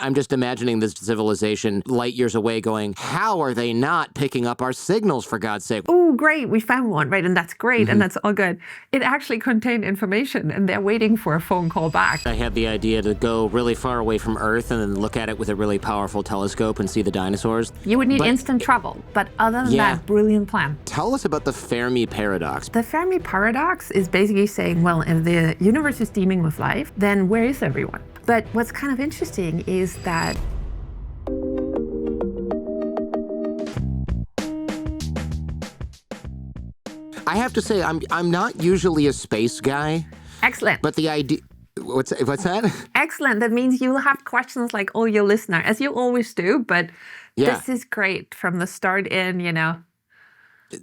I'm just imagining this civilization light years away going, how are they not picking up our signals, for God's sake? Oh, great, we found one, right? And that's great, and that's all good. It actually contained information, and they're waiting for a phone call back. I had the idea to go really far away from Earth and then look at it with a really powerful telescope and see the dinosaurs. You would need instant travel, but other than that, brilliant plan. Tell us about the Fermi Paradox. The Fermi Paradox is basically saying, well, if the universe is teeming with life, then where is everyone? But what's kind of interesting is that I have to say, I'm not usually a space guy. Excellent. But the idea... What's that? Excellent. That means you'll have questions like all your listener, as you always do, but this is great from the start in,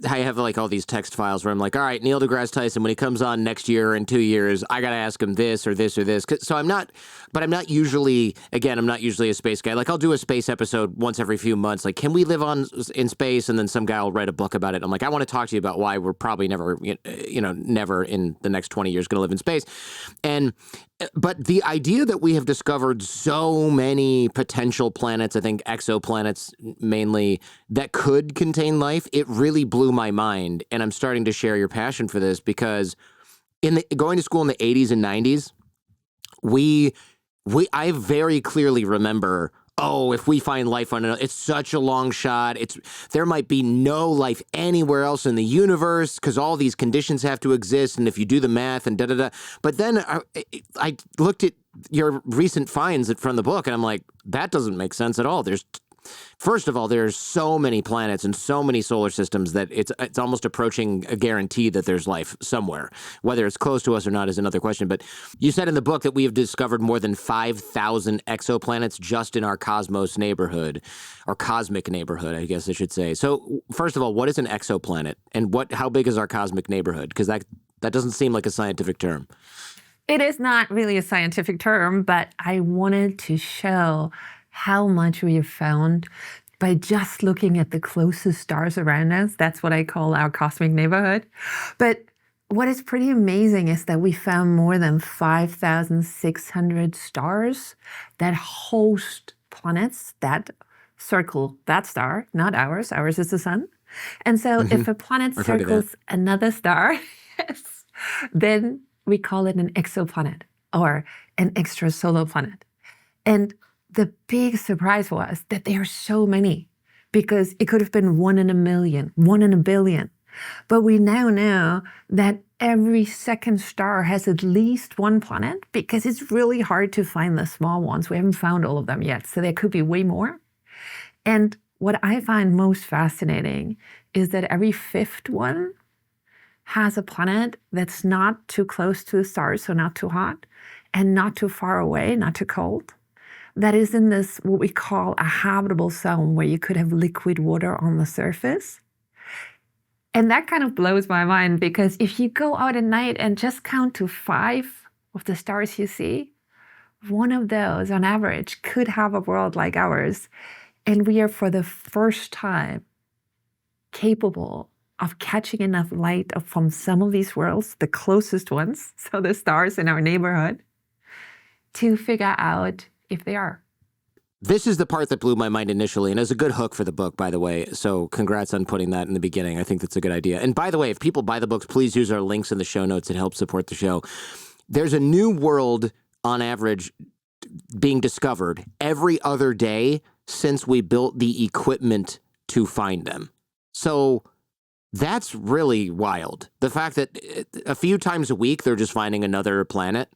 I have like all these text files where I'm like, all right, Neil deGrasse Tyson, when he comes on next year or in 2 years, I got to ask him this or this or this. So I'm not usually a space guy. Like I'll do a space episode once every few months. Like, can we live in space? And then some guy will write a book about it. I'm like, I want to talk to you about why we're probably never in the next 20 years going to live in space. But the idea that we have discovered so many potential planets, I think exoplanets mainly, that could contain life, it really blew my mind. And I'm starting to share your passion for this because going to school in the 80s and 90s, I very clearly remember, if we find life on another, it's such a long shot. There might be no life anywhere else in the universe because all these conditions have to exist. And if you do the math and da-da-da. But then I looked at your recent finds from the book and I'm like, that doesn't make sense at all. First of all, there's so many planets and so many solar systems that it's almost approaching a guarantee that there's life somewhere. Whether it's close to us or not is another question. But you said in the book that we have discovered more than 5,000 exoplanets just in our cosmos neighborhood, or cosmic neighborhood, I guess I should say. So first of all, what is an exoplanet and how big is our cosmic neighborhood? Because that doesn't seem like a scientific term. It is not really a scientific term, but I wanted to show how much we have found by just looking at the closest stars around us. That's what I call our cosmic neighborhood. But what is pretty amazing is that we found more than 5,600 stars that host planets that circle that star, not ours. Ours is the sun. And so if a planet circles another star, then we call it an exoplanet or an extrasolar planet. And the big surprise was that there are so many, because it could have been 1 in a million, 1 in a billion. But we now know that every second star has at least one planet, because it's really hard to find the small ones. We haven't found all of them yet, so there could be way more. And what I find most fascinating is that every fifth one has a planet that's not too close to the stars, so not too hot, and not too far away, not too cold. That is in this, what we call a habitable zone, where you could have liquid water on the surface. And that kind of blows my mind, because if you go out at night and just count to 5 of the stars you see, one of those on average could have a world like ours. And we are for the first time capable of catching enough light from some of these worlds, the closest ones, so the stars in our neighborhood, to figure out if they are. This is the part that blew my mind initially, and it was a good hook for the book, by the way. So congrats on putting that in the beginning. I think that's a good idea. And by the way, if people buy the books, please use our links in the show notes. It helps support the show. There's a new world, on average, being discovered every other day since we built the equipment to find them. So that's really wild. The fact that a few times a week, they're just finding another planet.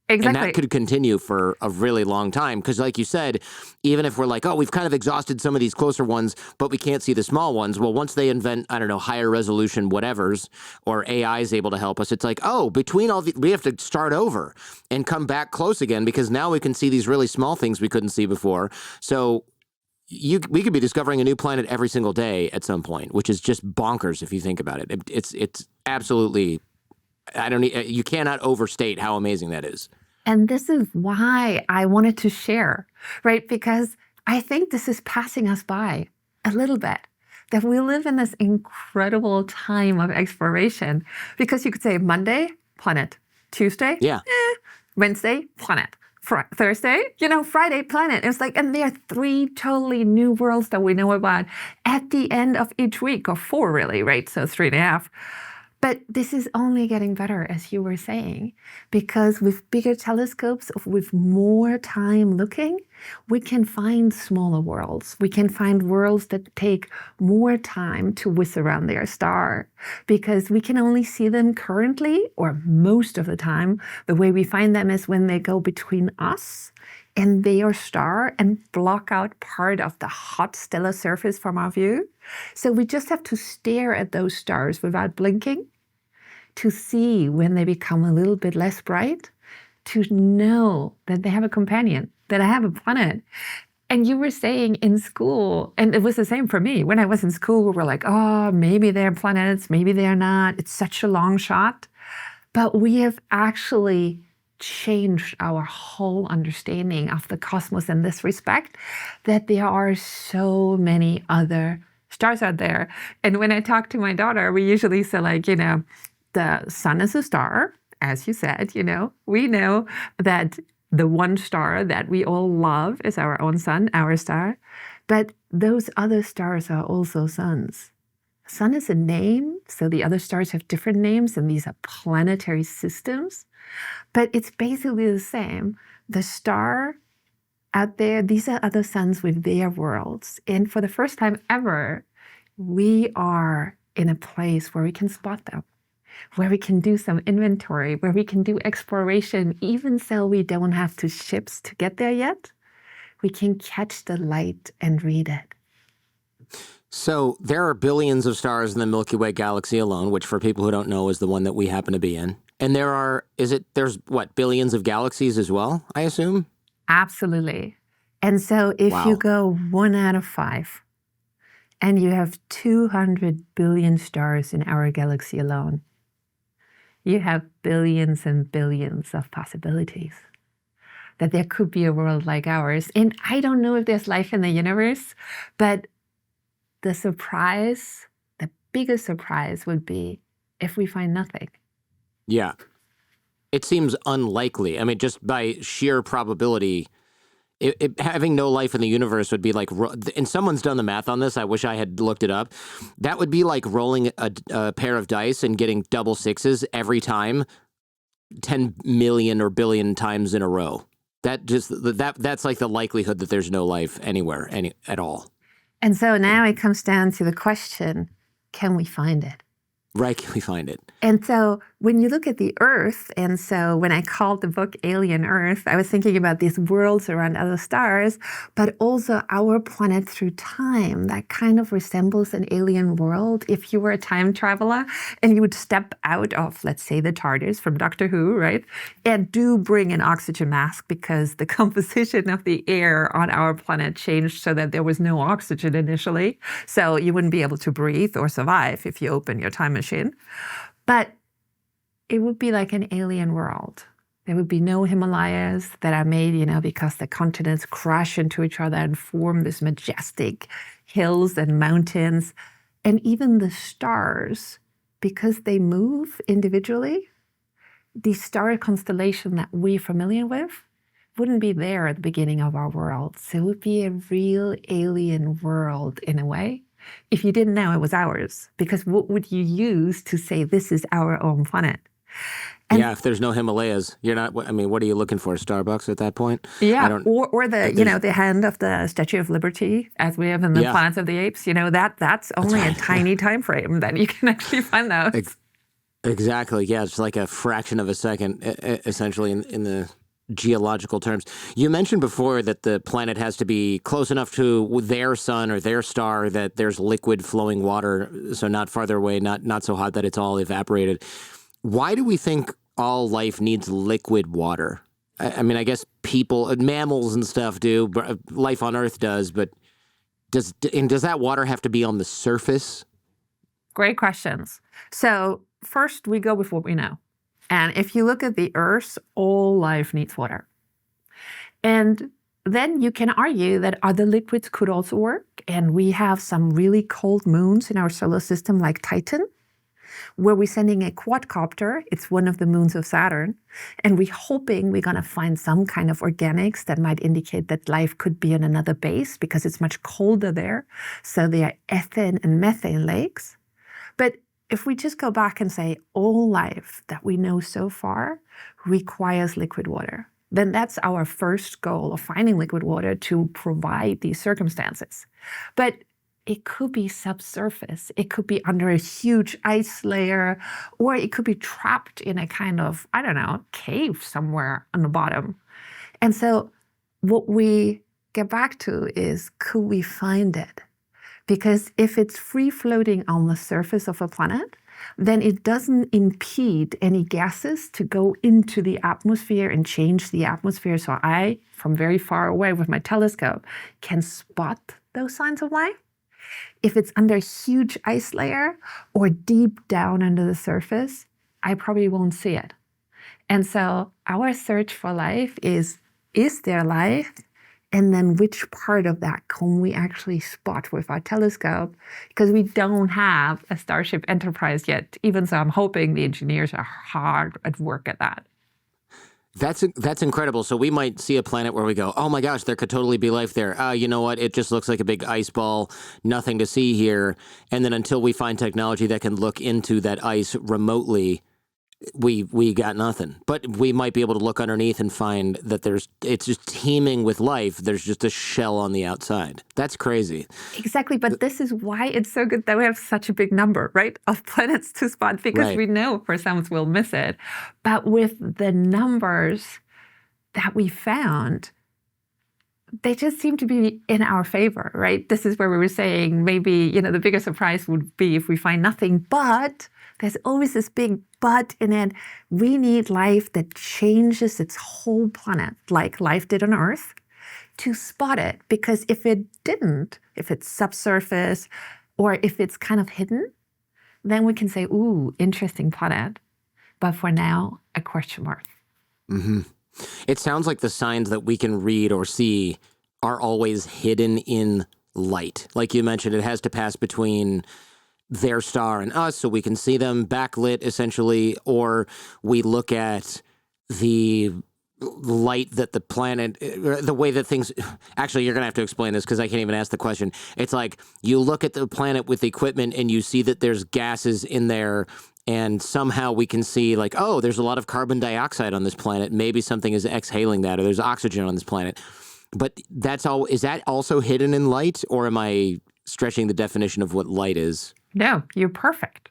Exactly. And that could continue for a really long time, because like you said, even if we're like, we've kind of exhausted some of these closer ones, but we can't see the small ones. Well, once they invent, higher resolution whatevers, or AI is able to help us, it's like, between all we have to start over and come back close again, because now we can see these really small things we couldn't see before. So we could be discovering a new planet every single day at some point, which is just bonkers if you think about it. It's absolutely... you cannot overstate how amazing that is. And this is why I wanted to share, right? Because I think this is passing us by a little bit, that we live in this incredible time of exploration. Because you could say Monday, planet. Tuesday, Wednesday, planet. Thursday, Friday planet. It's like, and there are 3 totally new worlds that we know about at the end of each week, or 4 really, right? So 3.5. But this is only getting better, as you were saying, because with bigger telescopes, with more time looking, we can find smaller worlds. We can find worlds that take more time to whiz around their star, because we can only see them currently, or most of the time. The way we find them is when they go between us and their star and block out part of the hot stellar surface from our view. So we just have to stare at those stars without blinking to see when they become a little bit less bright, to know that they have a companion, that I have a planet. And you were saying in school, and it was the same for me, when I was in school, we were like, oh, maybe they're planets, maybe they're not. It's such a long shot. But we have actually changed our whole understanding of the cosmos in this respect, that there are so many other stars out there. And when I talk to my daughter, we usually say, like, the sun is a star, as you said, we know that the one star that we all love is our own sun, our star, but those other stars are also suns. Sun is a name, so the other stars have different names, and these are planetary systems, but it's basically the same. The star out there, these are other suns with their worlds, and for the first time ever, we are in a place where we can spot them, where we can do some inventory, where we can do exploration, even so we don't have to ships to get there yet. We can catch the light and read it. So there are billions of stars in the Milky Way galaxy alone, which for people who don't know is the one that we happen to be in. And there's billions of galaxies as well, I assume? Absolutely. And so if you go 1 out of 5, and you have 200 billion stars in our galaxy alone, you have billions and billions of possibilities that there could be a world like ours. And I don't know if there's life in the universe, but the biggest surprise would be if we find nothing. Yeah. It seems unlikely. I mean, just by sheer probability, having no life in the universe would be like, and someone's done the math on this, I wish I had looked it up, that would be like rolling a pair of dice and getting double sixes every time, 10 million or billion times in a row. That's like the likelihood that there's no life anywhere, at all. And so now it comes down to the question, can we find it? Right, can we find it? And so when you look at the Earth, and so when I called the book Alien Earth, I was thinking about these worlds around other stars, but also our planet through time that kind of resembles an alien world. If you were a time traveler and you would step out of, let's say, the TARDIS from Doctor Who, right? And do bring an oxygen mask, because the composition of the air on our planet changed so that there was no oxygen initially. So you wouldn't be able to breathe or survive if you open your time machine. But it would be like an alien world. There would be no Himalayas that are made, because the continents crash into each other and form this majestic hills and mountains. And even the stars, because they move individually, the star constellation that we're familiar with wouldn't be there at the beginning of our world. So it would be a real alien world in a way, if you didn't know it was ours. Because what would you use to say this is our own planet? And if there's no Himalayas, you're not, what are you looking for, Starbucks at that point? Yeah, or the, the hand of the Statue of Liberty, as we have in the Planet of the Apes, that's only a tiny time frame that you can actually find those. Exactly, yeah, it's like a fraction of a second, essentially, in the geological terms. You mentioned before that the planet has to be close enough to their sun or their star that there's liquid flowing water, so not farther away, not so hot that it's all evaporated. Why do we think all life needs liquid water? I mean, I guess mammals and stuff do, but life on Earth does, but does that water have to be on the surface? Great questions. So first, we go with what we know. And if you look at the Earth, all life needs water. And then you can argue that other liquids could also work. And we have some really cold moons in our solar system, like Titan. where we're sending a quadcopter. It's one of the moons of Saturn. And we're hoping we're going to find some kind of organics that might indicate that life could be on another base because it's much colder there. So there are ethane and methane lakes. But if we just go back and say all life that we know so far requires liquid water, then that's our first goal of finding liquid water to provide these circumstances. But it could be subsurface, it could be under a huge ice layer, or it could be trapped in a kind of, I don't know, cave somewhere on the bottom. And so what we get back to is, could we find it? Because if it's free floating on the surface of a planet, then it doesn't impede any gases to go into the atmosphere and change the atmosphere. So I, from very far away with my telescope, can spot those signs of life. If it's under a huge ice layer or deep down under the surface, I probably won't see it. And so our search for life is there life? And then which part of that can we actually spot with our telescope? Because we don't have a Starship Enterprise yet, even so I'm hoping the engineers are hard at work at that. That's incredible. So we might see a planet where we go, oh my gosh, there could totally be life there. You know what? It just looks like a big ice ball, nothing to see here. And then until we find technology that can look into that ice remotely, we got nothing. But we might be able to look underneath and find that it's just teeming with life. There's just a shell on the outside. That's crazy. Exactly. But this is why it's so good that we have such a big number, right, of planets to spot, because we know for some we'll miss it. But with the numbers that we found, they just seem to be in our favor, right? This is where we were saying maybe, the bigger surprise would be if we find nothing, but there's always this big but in it. We need life that changes its whole planet, like life did on Earth, to spot it. Because if it didn't, if it's subsurface or if it's kind of hidden, then we can say, ooh, interesting planet. But for now, a question mark. Mm-hmm. It sounds like the signs that we can read or see are always hidden in light. Like you mentioned, it has to pass between their star and us so we can see them backlit, essentially, or we look at the light that the planet, the way that things, actually, you're going to have to explain this because I can't even ask the question. It's like you look at the planet with equipment and you see that there's gases in there, and somehow we can see like, oh, there's a lot of carbon dioxide on this planet. Maybe something is exhaling that, or there's oxygen on this planet. But that's all. Is that also hidden in light, or am I stretching the definition of what light is? No, you're perfect.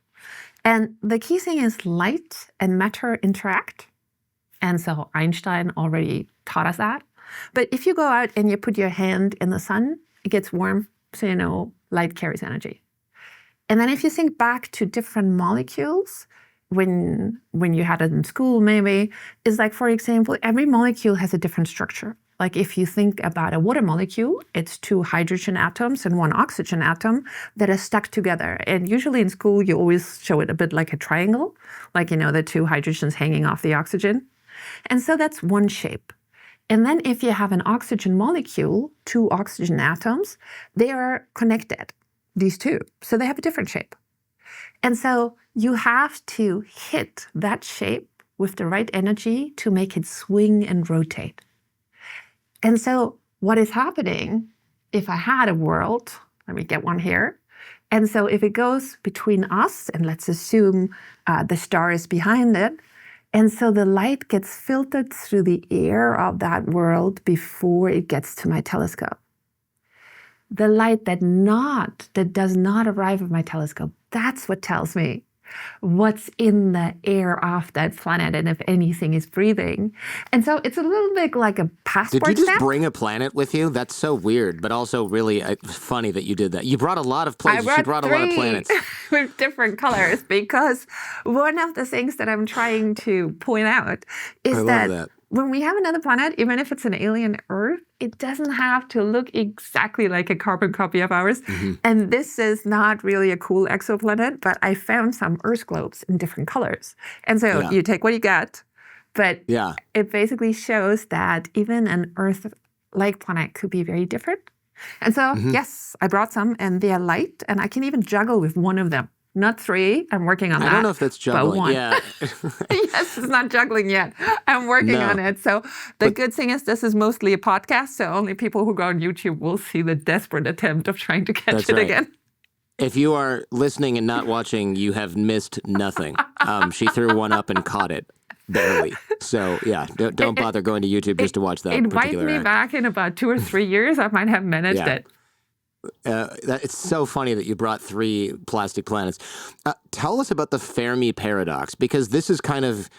And the key thing is light and matter interact. And so Einstein already taught us that. But if you go out and you put your hand in the sun, it gets warm. So light carries energy. And then if you think back to different molecules, when you had it in school maybe, is like, for example, every molecule has a different structure. Like if you think about a water molecule, it's 2 hydrogen atoms and 1 oxygen atom that are stuck together. And usually in school, you always show it a bit like a triangle, like, the 2 hydrogens hanging off the oxygen. And so that's one shape. And then if you have an oxygen molecule, 2 oxygen atoms, they are connected, these 2. So they have a different shape. And so you have to hit that shape with the right energy to make it swing and rotate. And so what is happening if I had a world, let me get one here. And so if it goes between us, and let's assume the star is behind it, and so the light gets filtered through the air of that world before it gets to my telescope. The light that does not arrive at my telescope, that's what tells me what's in the air of that planet and if anything is breathing. And so it's a little bit like a passport Did you just stamp. bring a planet with you? That's so weird, but also really funny that you did that. You brought a lot of places. I You brought a lot of planets. with different colors, because one of the things that I'm trying to point out is that when we have another planet, even if it's an alien Earth, it doesn't have to look exactly like a carbon copy of ours. Mm-hmm. And this is not really a cool exoplanet, but I found some Earth globes in different colors. And so you take what you get, but it basically shows that even an Earth-like planet could be very different. And so, yes, I brought some, and they are light, and I can even juggle with one of them. Not 3. I'm working on that. I don't know if that's juggling. But 1. Yeah. Yes, it's not juggling yet. I'm working on it. So the good thing is this is mostly a podcast, so only people who go on YouTube will see the desperate attempt of trying to catch it again. If you are listening and not watching, you have missed nothing. She threw one up and caught it. Barely. So, yeah, don't bother going to YouTube just to watch that particular Invite me back in about 2 or 3 years. I might have managed it. It's so funny that you brought 3 plastic planets. Tell us about the Fermi Paradox, because this is kind of...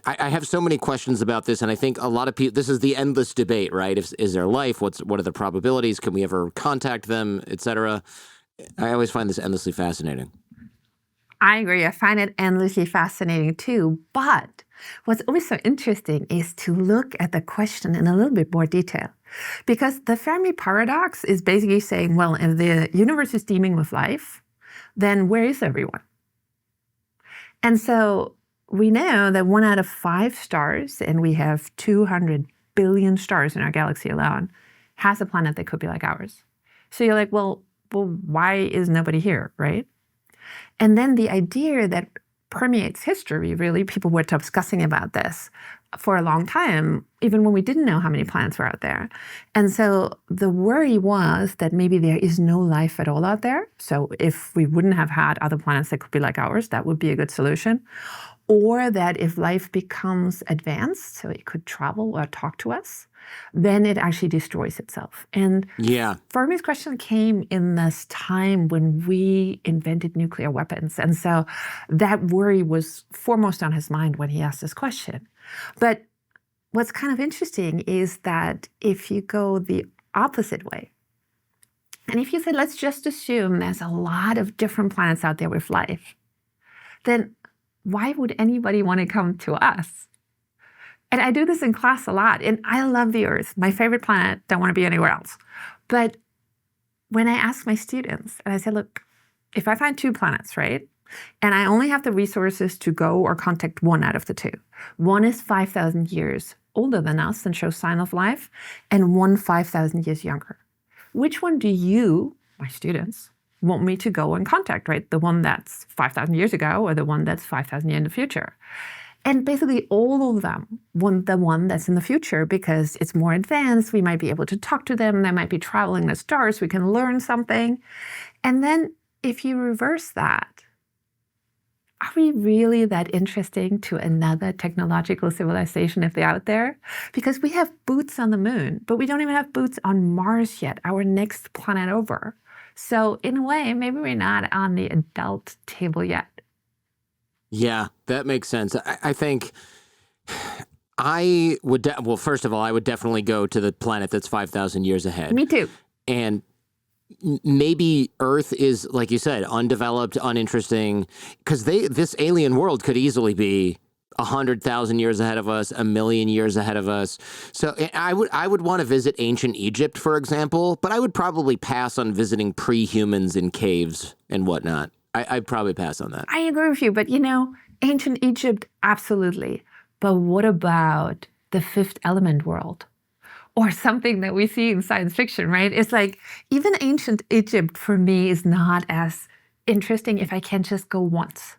I have so many questions about this, and I think a lot of people... This is the endless debate, right? Is there life? What are the probabilities? Can we ever contact them, etc.? I always find this endlessly fascinating. I agree. I find it endlessly fascinating too. But what's always so interesting is to look at the question in a little bit more detail. Because the Fermi Paradox is basically saying, well, if the universe is teeming with life, then where is everyone? And so we know that 1 out of 5 stars, and we have 200 billion stars in our galaxy alone, has a planet that could be like ours. So you're like, well, why is nobody here, right? And then the idea that permeates history, really, people were discussing about this for a long time, even when we didn't know how many planets were out there. And so the worry was that maybe there is no life at all out there. So if we wouldn't have had other planets that could be like ours, that would be a good solution. Or that if life becomes advanced, so it could travel or talk to us, then it actually destroys itself. And Fermi's question came in this time when we invented nuclear weapons. And so that worry was foremost on his mind when he asked this question. But what's kind of interesting is that if you go the opposite way, and if you say, let's just assume there's a lot of different planets out there with life, then why would anybody want to come to us? And I do this in class a lot, and I love the Earth, my favorite planet, don't want to be anywhere else. But when I ask my students, and I say, look, if I find 2 planets, right, and I only have the resources to go or contact 1 out of the 2. 1 is 5,000 years older than us and shows sign of life, and 1 5,000 years younger. Which one do you, my students, want me to go and contact, right? The one that's 5,000 years ago or the one that's 5,000 years in the future? And basically all of them want the one that's in the future because it's more advanced. We might be able to talk to them. They might be traveling the stars. We can learn something. And then if you reverse that, are we really that interesting to another technological civilization if they're out there? Because we have boots on the moon, but we don't even have boots on Mars yet, our next planet over. So in a way, maybe we're not on the adult table yet. Yeah, that makes sense. I think I would, well, first of all, I would definitely go to the planet that's 5,000 years ahead. Me too. And maybe Earth is, like you said, undeveloped, uninteresting, because this alien world could easily be 100,000 years ahead of us, 1,000,000 years ahead of us. So I would want to visit ancient Egypt, for example, but I would probably pass on visiting pre-humans in caves and whatnot. I'd probably pass on that. I agree with you, but ancient Egypt, absolutely. But what about the Fifth Element world? Or something that we see in science fiction, right? It's like, even ancient Egypt for me is not as interesting if I can just go once.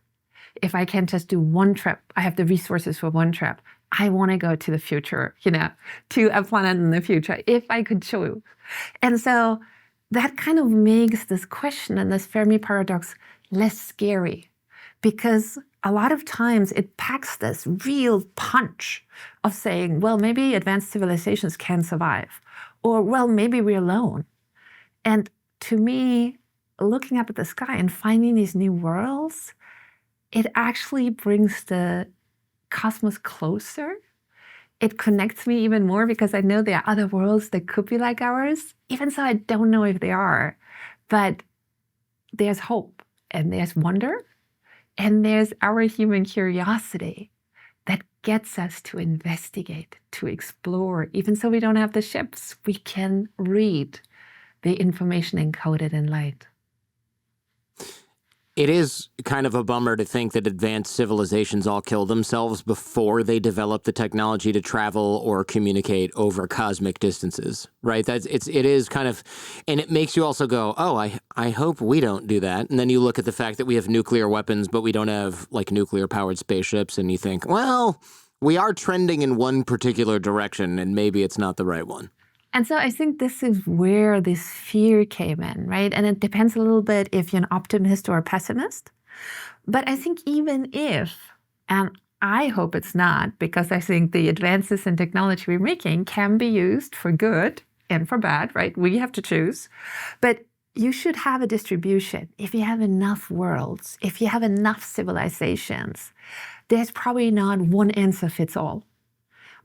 If I can just do one trip, I have the resources for one trip. I want to go to the future, to a planet in the future, if I could choose. And so that kind of makes this question and this Fermi paradox less scary, because a lot of times it packs this real punch of saying, well, maybe advanced civilizations can survive, or, well, maybe we're alone. And to me, looking up at the sky and finding these new worlds, it actually brings the cosmos closer. It connects me even more because I know there are other worlds that could be like ours, even so I don't know if they are. But there's hope, and there's wonder, and there's our human curiosity that gets us to investigate, to explore. Even so we don't have the ships, we can read the information encoded in light. It is kind of a bummer to think that advanced civilizations all kill themselves before they develop the technology to travel or communicate over cosmic distances, right? It is kind of, and it makes you also go, oh, I hope we don't do that. And then you look at the fact that we have nuclear weapons, but we don't have like nuclear powered spaceships, and you think, well, we are trending in one particular direction, and maybe it's not the right one. And so I think this is where this fear came in, right? And it depends a little bit if you're an optimist or a pessimist. But I think even if, and I hope it's not, because I think the advances in technology we're making can be used for good and for bad, right? We have to choose. But you should have a distribution. If you have enough worlds, if you have enough civilizations, there's probably not one answer fits all.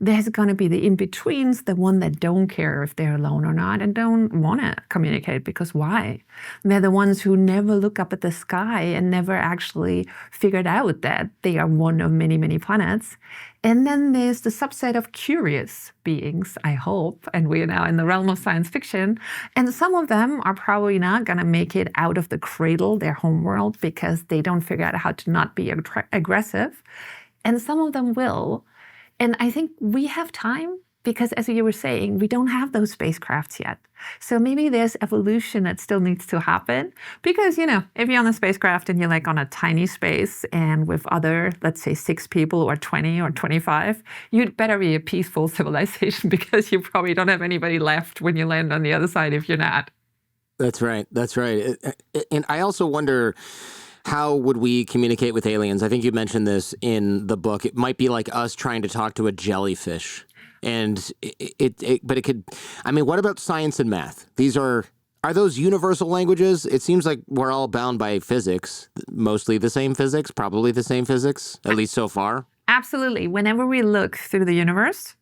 There's going to be the in-betweens, the one that don't care if they're alone or not and don't want to communicate, because why? They're the ones who never look up at the sky and never actually figured out that they are one of many, many planets. And then there's the subset of curious beings, I hope, and we are now in the realm of science fiction. And some of them are probably not going to make it out of the cradle, their home world, because they don't figure out how to not be aggressive. And some of them will. And I think we have time because, as you were saying, we don't have those spacecrafts yet. So maybe there's evolution that still needs to happen because, if you're on a spacecraft and you're like on a tiny space and with other, let's say 6 people or 20 or 25, you'd better be a peaceful civilization because you probably don't have anybody left when you land on the other side if you're not. That's right. That's right. And I also wonder, how would we communicate with aliens? I think you mentioned this in the book. It might be like us trying to talk to a jellyfish. And but it could, I mean, what about science and math? Are those universal languages? It seems like we're all bound by physics, mostly the same physics, probably the same physics, at least so far. Absolutely. Whenever we look through the universe,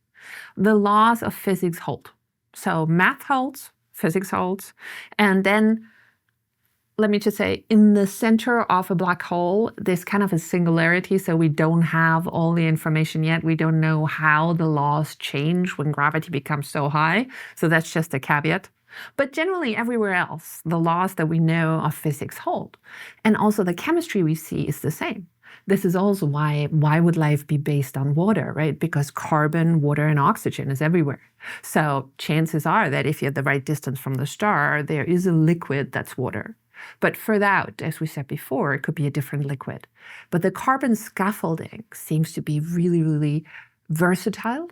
the laws of physics hold. So math holds, physics holds, and then let me just say, in the center of a black hole, there's kind of a singularity, so we don't have all the information yet. We don't know how the laws change when gravity becomes so high, so that's just a caveat. But generally, everywhere else, the laws that we know of physics hold. And also the chemistry we see is the same. This is also why would life be based on water, right? Because carbon, water, and oxygen is everywhere. So chances are that if you're at the right distance from the star, there is a liquid that's water. But further out, as we said before, it could be a different liquid. But the carbon scaffolding seems to be really, really versatile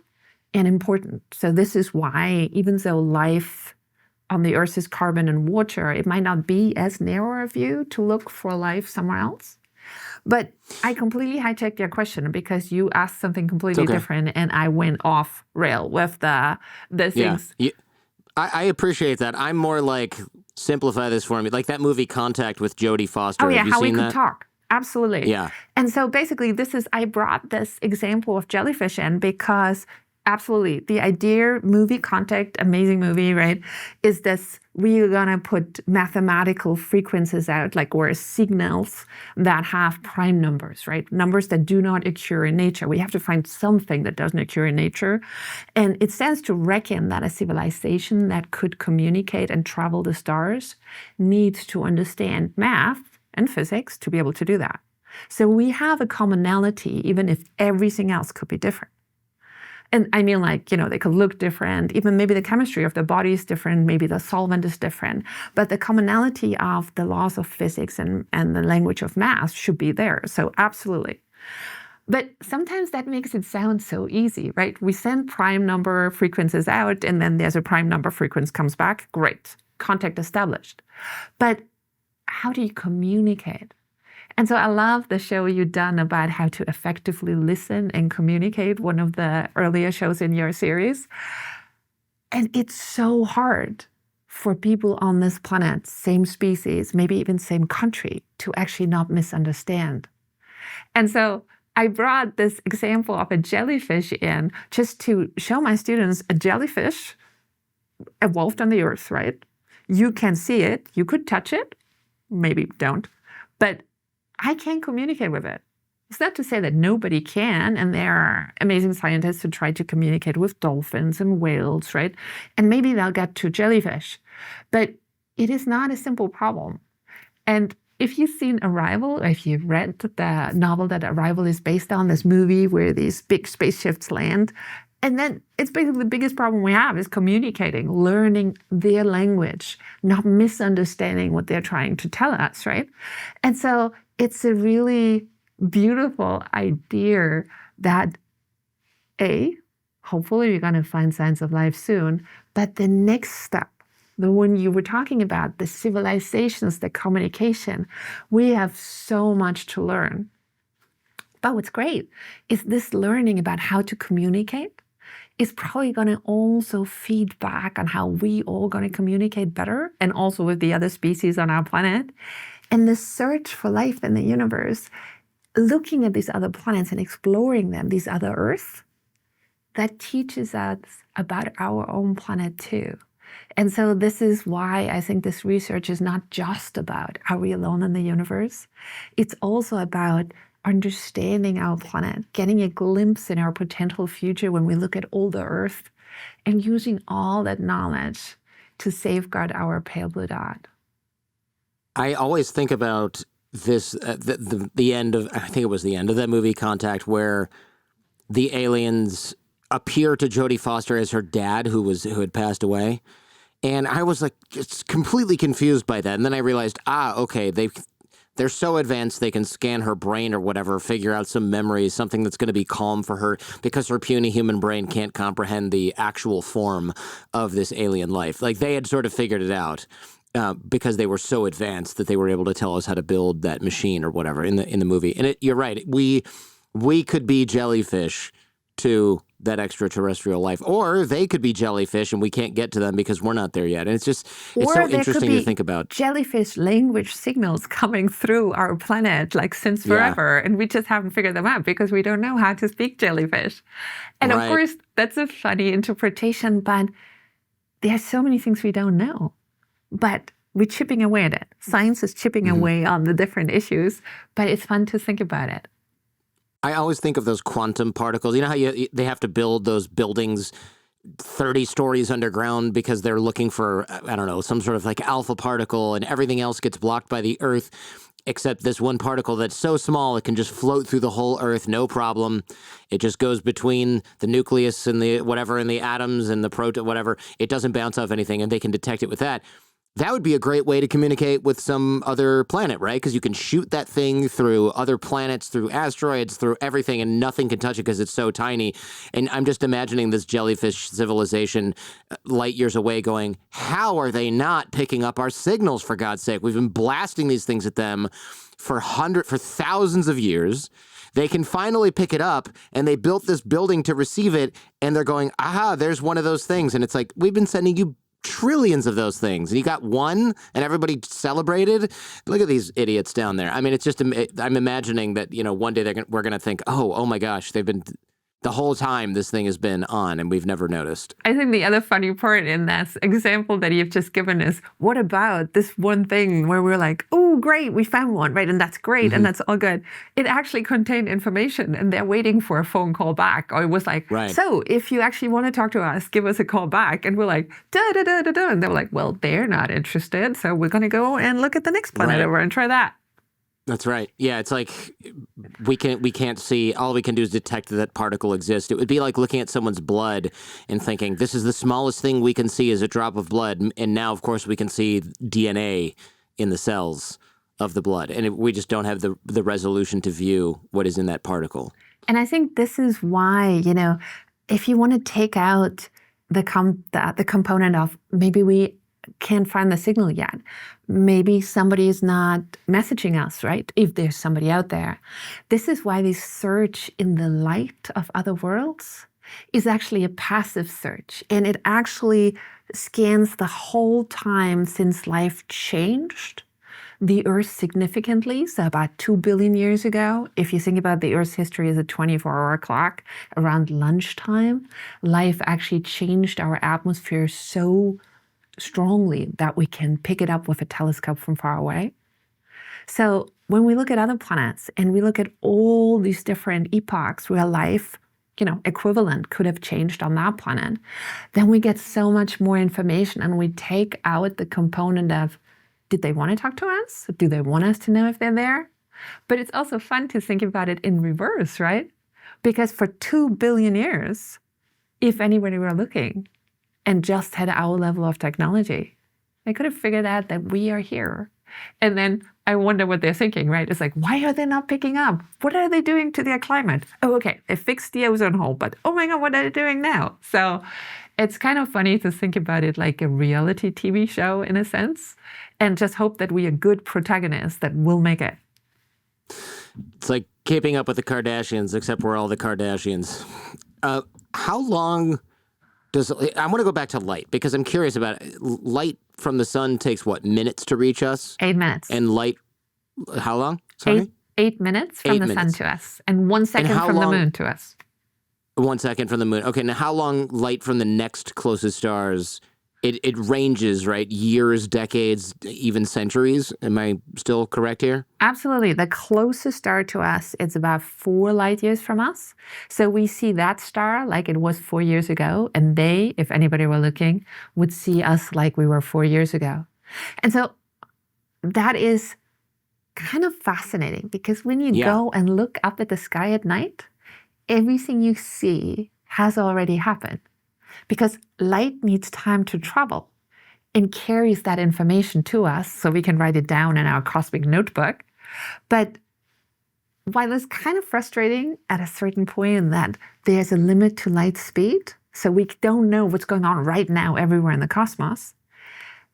and important. So this is why, even though life on the Earth is carbon and water, it might not be as narrow a view to look for life somewhere else. But I completely hijacked your question because you asked something completely different, and I went off rail with the things. Yeah. I appreciate that. I'm more like, simplify this for me. Like that movie Contact with Jodie Foster. Oh yeah, Have you How seen We that? Could Talk. Absolutely. Yeah. And so basically I brought this example of jellyfish in because absolutely, the idea, movie Contact, amazing movie, right, is this, we're going to put mathematical frequencies out, like or signals that have prime numbers, right? Numbers that do not occur in nature. We have to find something that doesn't occur in nature. And it stands to reckon that a civilization that could communicate and travel the stars needs to understand math and physics to be able to do that. So we have a commonality, even if everything else could be different. And I mean, like, they could look different. Even maybe the chemistry of the body is different. Maybe the solvent is different. But the commonality of the laws of physics and the language of math should be there. So absolutely. But sometimes that makes it sound so easy, right? We send prime number frequencies out, and then there's a prime number frequency comes back. Great. Contact established. But how do you communicate? And so I love the show you've done about how to effectively listen and communicate, one of the earlier shows in your series. And it's so hard for people on this planet, same species, maybe even same country, to actually not misunderstand. And so I brought this example of a jellyfish in just to show my students a jellyfish evolved on the Earth, right? You can see it, you could touch it, maybe don't, but I can't communicate with it. It's not to say that nobody can, and there are amazing scientists who try to communicate with dolphins and whales, right? And maybe they'll get to jellyfish. But it is not a simple problem. And if you've seen Arrival, or if you've read the novel that Arrival is based on, this movie where these big spaceships land, and then it's basically the biggest problem we have is communicating, learning their language, not misunderstanding what they're trying to tell us, right? And so it's a really beautiful idea that hopefully you're going to find signs of life soon, but the next step, the one you were talking about, the civilizations, the communication, we have so much to learn. But what's great is this learning about how to communicate is probably going to also feed back on how we all going to communicate better, and also with the other species on our planet. And the search for life in the universe, looking at these other planets and exploring them, these other Earths, that teaches us about our own planet too. And so this is why I think this research is not just about, are we alone in the universe? It's also about understanding our planet, getting a glimpse in our potential future when we look at all the Earth, and using all that knowledge to safeguard our pale blue dot. I always think about this, the end of, I think it was the end of that movie Contact, where the aliens appear to Jodie Foster as her dad who had passed away. And I was like, just completely confused by that. And then I realized, okay, they're so advanced they can scan her brain or whatever, figure out some memories, something that's going to be calm for her, because her puny human brain can't comprehend the actual form of this alien life. Like, they had sort of figured it out because they were so advanced that they were able to tell us how to build that machine or whatever in the movie. And you're right, we could be jellyfish to that extraterrestrial life, or they could be jellyfish and we can't get to them because we're not there yet. And it's so interesting to think about. Jellyfish language signals coming through our planet like since forever, and we just haven't figured them out because we don't know how to speak jellyfish. And of course, that's a funny interpretation, but there are so many things we don't know. But we're chipping away at it. Science is chipping away on the different issues, but it's fun to think about it. I always think of those quantum particles. You know how they have to build those buildings 30 stories underground because they're looking for, I don't know, some sort of like alpha particle, and everything else gets blocked by the Earth except this one particle that's so small it can just float through the whole Earth, no problem. It just goes between the nucleus and the whatever, and the atoms and the proton, whatever. It doesn't bounce off anything, and they can detect it with that. That would be a great way to communicate with some other planet, right? Because you can shoot that thing through other planets, through asteroids, through everything, and nothing can touch it because it's so tiny. And I'm just imagining this jellyfish civilization light years away going, how are they not picking up our signals, for God's sake? We've been blasting these things at them for thousands of years. They can finally pick it up, and they built this building to receive it, and they're going, aha, there's one of those things. And it's like, we've been sending you trillions of those things, and you got one, and everybody celebrated. Look at these idiots down there. I mean, it's just, I'm imagining that, one day we're going to think, oh my gosh, they've been, the whole time this thing has been on, and we've never noticed. I think the other funny part in that example that you've just given is, what about this one thing where we're like, oh, great, we found one, right? And that's great, and that's all good. It actually contained information, and they're waiting for a phone call back. Or it was like, so if you actually want to talk to us, give us a call back. And we're like, da-da-da-da-da. And they're like, well, they're not interested, so we're going to go and look at the next planet over and try that. That's right. Yeah, it's like we can't see. All we can do is detect that particle exists. It would be like looking at someone's blood and thinking, this is the smallest thing we can see is a drop of blood. And now, of course, we can see DNA in the cells of the blood. And we just don't have the resolution to view what is in that particle. And I think this is why, if you want to take out the component of maybe we can't find the signal yet. Maybe somebody is not messaging us, right? If there's somebody out there. This is why this search in the light of other worlds is actually a passive search. And it actually scans the whole time since life changed the Earth significantly. So about 2 billion years ago, if you think about the Earth's history as a 24-hour clock, around lunchtime, life actually changed our atmosphere so strongly that we can pick it up with a telescope from far away. So when we look at other planets and we look at all these different epochs where life, equivalent could have changed on that planet, then we get so much more information, and we take out the component of Did they want to talk to us? Do they want us to know if they're there? But it's also fun to think about it in reverse, right? Because for 2 billion years, if anybody were looking and just had our level of technology, they could have figured out that we are here. And then I wonder what they're thinking, right? It's like, why are they not picking up? What are they doing to their climate? Oh, okay, they fixed the ozone hole, but oh my God, what are they doing now? So it's kind of funny to think about it like a reality TV show in a sense, and just hope that we are good protagonists that will make it. It's like keeping up with the Kardashians, except we're all the Kardashians. How long does... I want to go back to light, because I'm curious about it. Light from the sun takes, what, minutes to reach us? 8 minutes. And light, how long? Sorry? 8 minutes from the sun to us, and 1 second from the moon to us. 1 second from the moon. Okay, now how long light from the next closest stars? It ranges, right? Years, decades, even centuries. Am I still correct here? Absolutely. The closest star to us is about 4 light years from us. So we see that star like it was 4 years ago, and they, if anybody were looking, would see us like we were 4 years ago. And so that is kind of fascinating, because when you go and look up at the sky at night, everything you see has already happened. Because light needs time to travel and carries that information to us so we can write it down in our cosmic notebook. But while it's kind of frustrating at a certain point that there's a limit to light speed, so we don't know what's going on right now everywhere in the cosmos,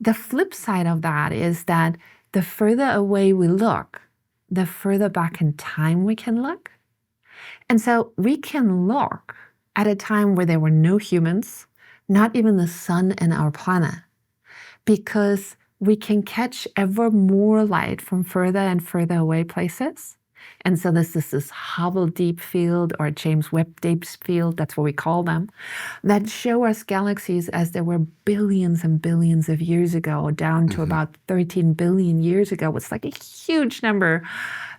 the flip side of that is that the further away we look, the further back in time we can look. And so we can look at a time where there were no humans, not even the sun and our planet, because we can catch ever more light from further and further away places. And so this is this Hubble Deep Field or James Webb Deep Field, that's what we call them, that show us galaxies as they were billions and billions of years ago, down to about 13 billion years ago. It's like a huge number.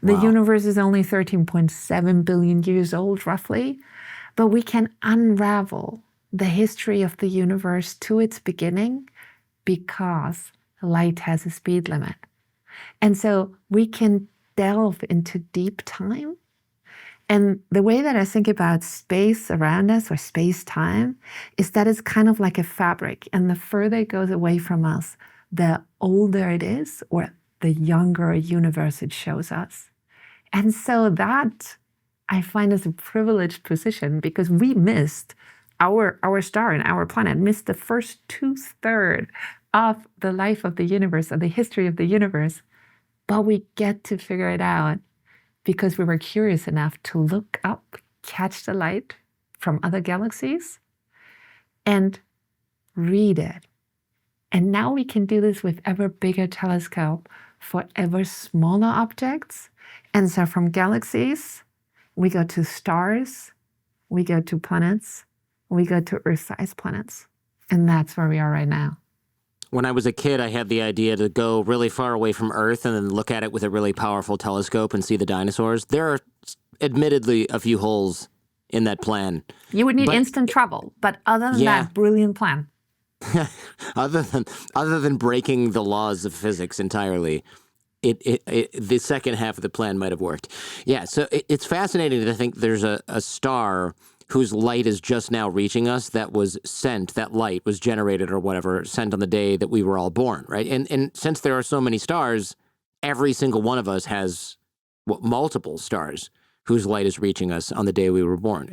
The universe is only 13.7 billion years old, roughly. But we can unravel the history of the universe to its beginning because light has a speed limit. And so we can delve into deep time. And the way that I think about space around us, or space-time, is that it's kind of like a fabric. And the further it goes away from us, the older it is, or the younger a universe it shows us. And so that I find as a privileged position, because we missed our star and our planet, missed the first 2/3 of the life of the universe, of the history of the universe. But we get to figure it out because we were curious enough to look up, catch the light from other galaxies, and read it. And now we can do this with ever bigger telescope for ever smaller objects. And so from galaxies, we go to stars, we go to planets, we go to Earth-sized planets. And that's where we are right now. When I was a kid, I had the idea to go really far away from Earth and then look at it with a really powerful telescope and see the dinosaurs. There are admittedly a few holes in that plan. You would need instant travel, but other than that, brilliant plan. other than breaking the laws of physics entirely, the second half of the plan might have worked. Yeah, so it's fascinating to think there's a star whose light is just now reaching us that was sent, that light was generated or whatever, sent on the day that we were all born, right? And since there are so many stars, every single one of us has multiple stars whose light is reaching us on the day we were born.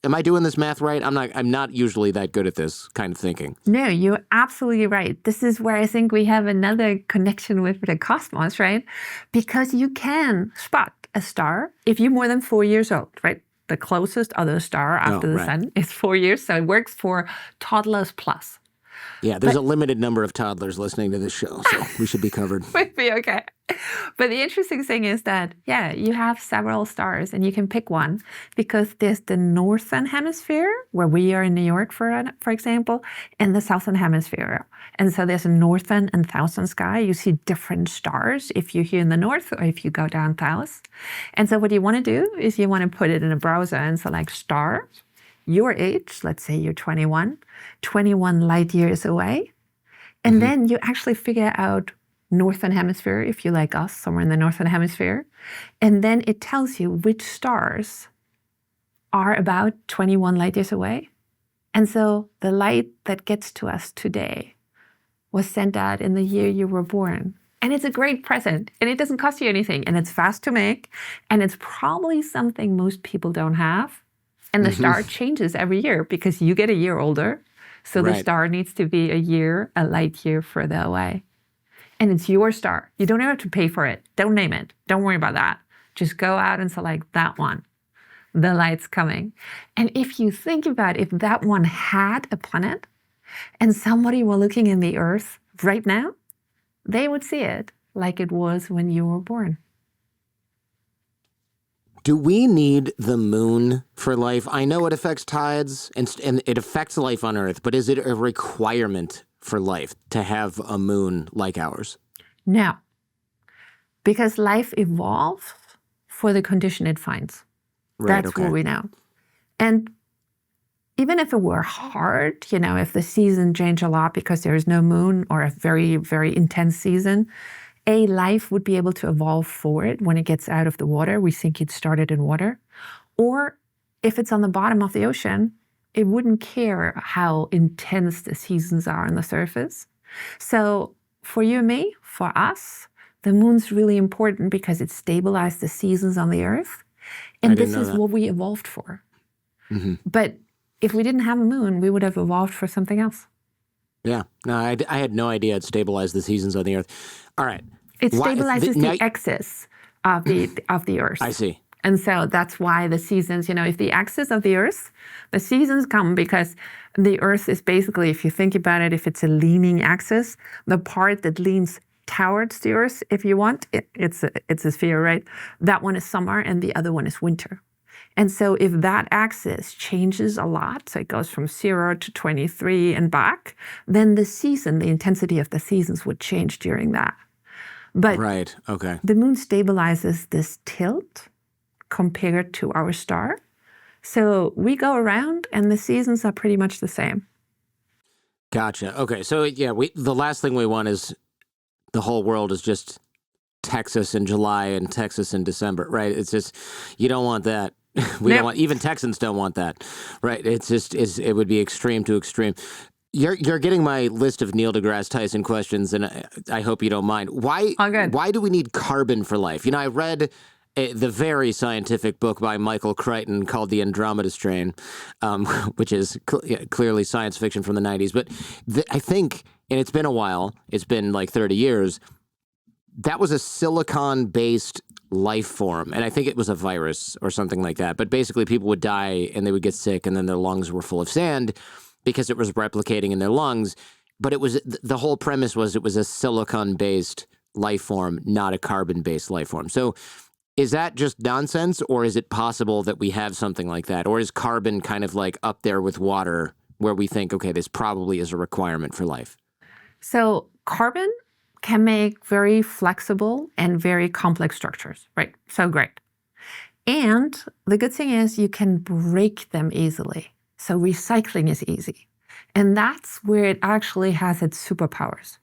Am I doing this math right? I'm not usually that good at this kind of thinking. No, you're absolutely right. This is where I think we have another connection with the cosmos, right? Because you can spot a star if you're more than 4 years old, right? The closest other star after the sun is 4 years, so it works for toddlers plus. Yeah, there's a limited number of toddlers listening to this show, so we should be covered. We'd be okay. But the interesting thing is that, you have several stars, and you can pick one because there's the northern hemisphere, where we are in New York, for example, and the southern hemisphere. And so there's a northern and southern sky. You see different stars if you're here in the north or if you go down south. And so what you want to do is you want to put it in a browser and select stars, your age, let's say you're 21 light years away. And then you actually figure out northern hemisphere, if you like us, somewhere in the northern hemisphere. And then it tells you which stars are about 21 light years away. And so the light that gets to us today was sent out in the year you were born. And it's a great present, and it doesn't cost you anything, and it's fast to make, and it's probably something most people don't have. And the star changes every year because you get a year older. So the star needs to be a light year further away. And it's your star. You don't have to pay for it. Don't name it. Don't worry about that. Just go out and select that one. The light's coming. And if you think about if that one had a planet and somebody were looking in the Earth right now, they would see it like it was when you were born. Do we need the moon for life? I know it affects tides and it affects life on Earth, but is it a requirement for life to have a moon like ours? No, because life evolves for the condition it finds. Right, That's what we know. And even if it were hard, if the season changed a lot because there is no moon or a very, very intense season, life would be able to evolve for it when it gets out of the water. We think it started in water. Or if it's on the bottom of the ocean, it wouldn't care how intense the seasons are on the surface. So for you and me, for us, the moon's really important because it stabilized the seasons on the Earth. And this is what we evolved for. Mm-hmm. But if we didn't have a moon, we would have evolved for something else. Yeah. No, I had no idea it stabilized the seasons on the Earth. All right. It stabilizes the axis of the Earth. I see. And so that's why the seasons, if the axis of the Earth, the seasons come because the Earth is basically, if you think about it, if it's a leaning axis, the part that leans towards the Earth, if you want, it's a sphere, right? That one is summer and the other one is winter. And so if that axis changes a lot, so it goes from 0 to 23 and back, then the intensity of the seasons would change during that. But the moon stabilizes this tilt compared to our star. So we go around and the seasons are pretty much the same. Gotcha. Okay. So yeah, the last thing we want is the whole world is just Texas in July and Texas in December, right? It's just, you don't want that. Don't want, even Texans don't want that, right? It would be extreme to extreme. You're getting my list of Neil deGrasse Tyson questions, and I hope you don't mind. Why do we need carbon for life? I read the very scientific book by Michael Crichton called The Andromeda Strain, which is clearly science fiction from the 90s. But I think, and it's been a while, it's been like 30 years, that was a silicon-based life form. And I think it was a virus or something like that. But basically people would die and they would get sick and then their lungs were full of sand because it was replicating in their lungs. But the whole premise was it was a silicon-based life form, not a carbon-based life form. So is that just nonsense, or is it possible that we have something like that? Or is carbon kind of like up there with water where we think, okay, this probably is a requirement for life? So carbon can make very flexible and very complex structures, right? So great. And the good thing is you can break them easily. So recycling is easy. And that's where it actually has its superpowers.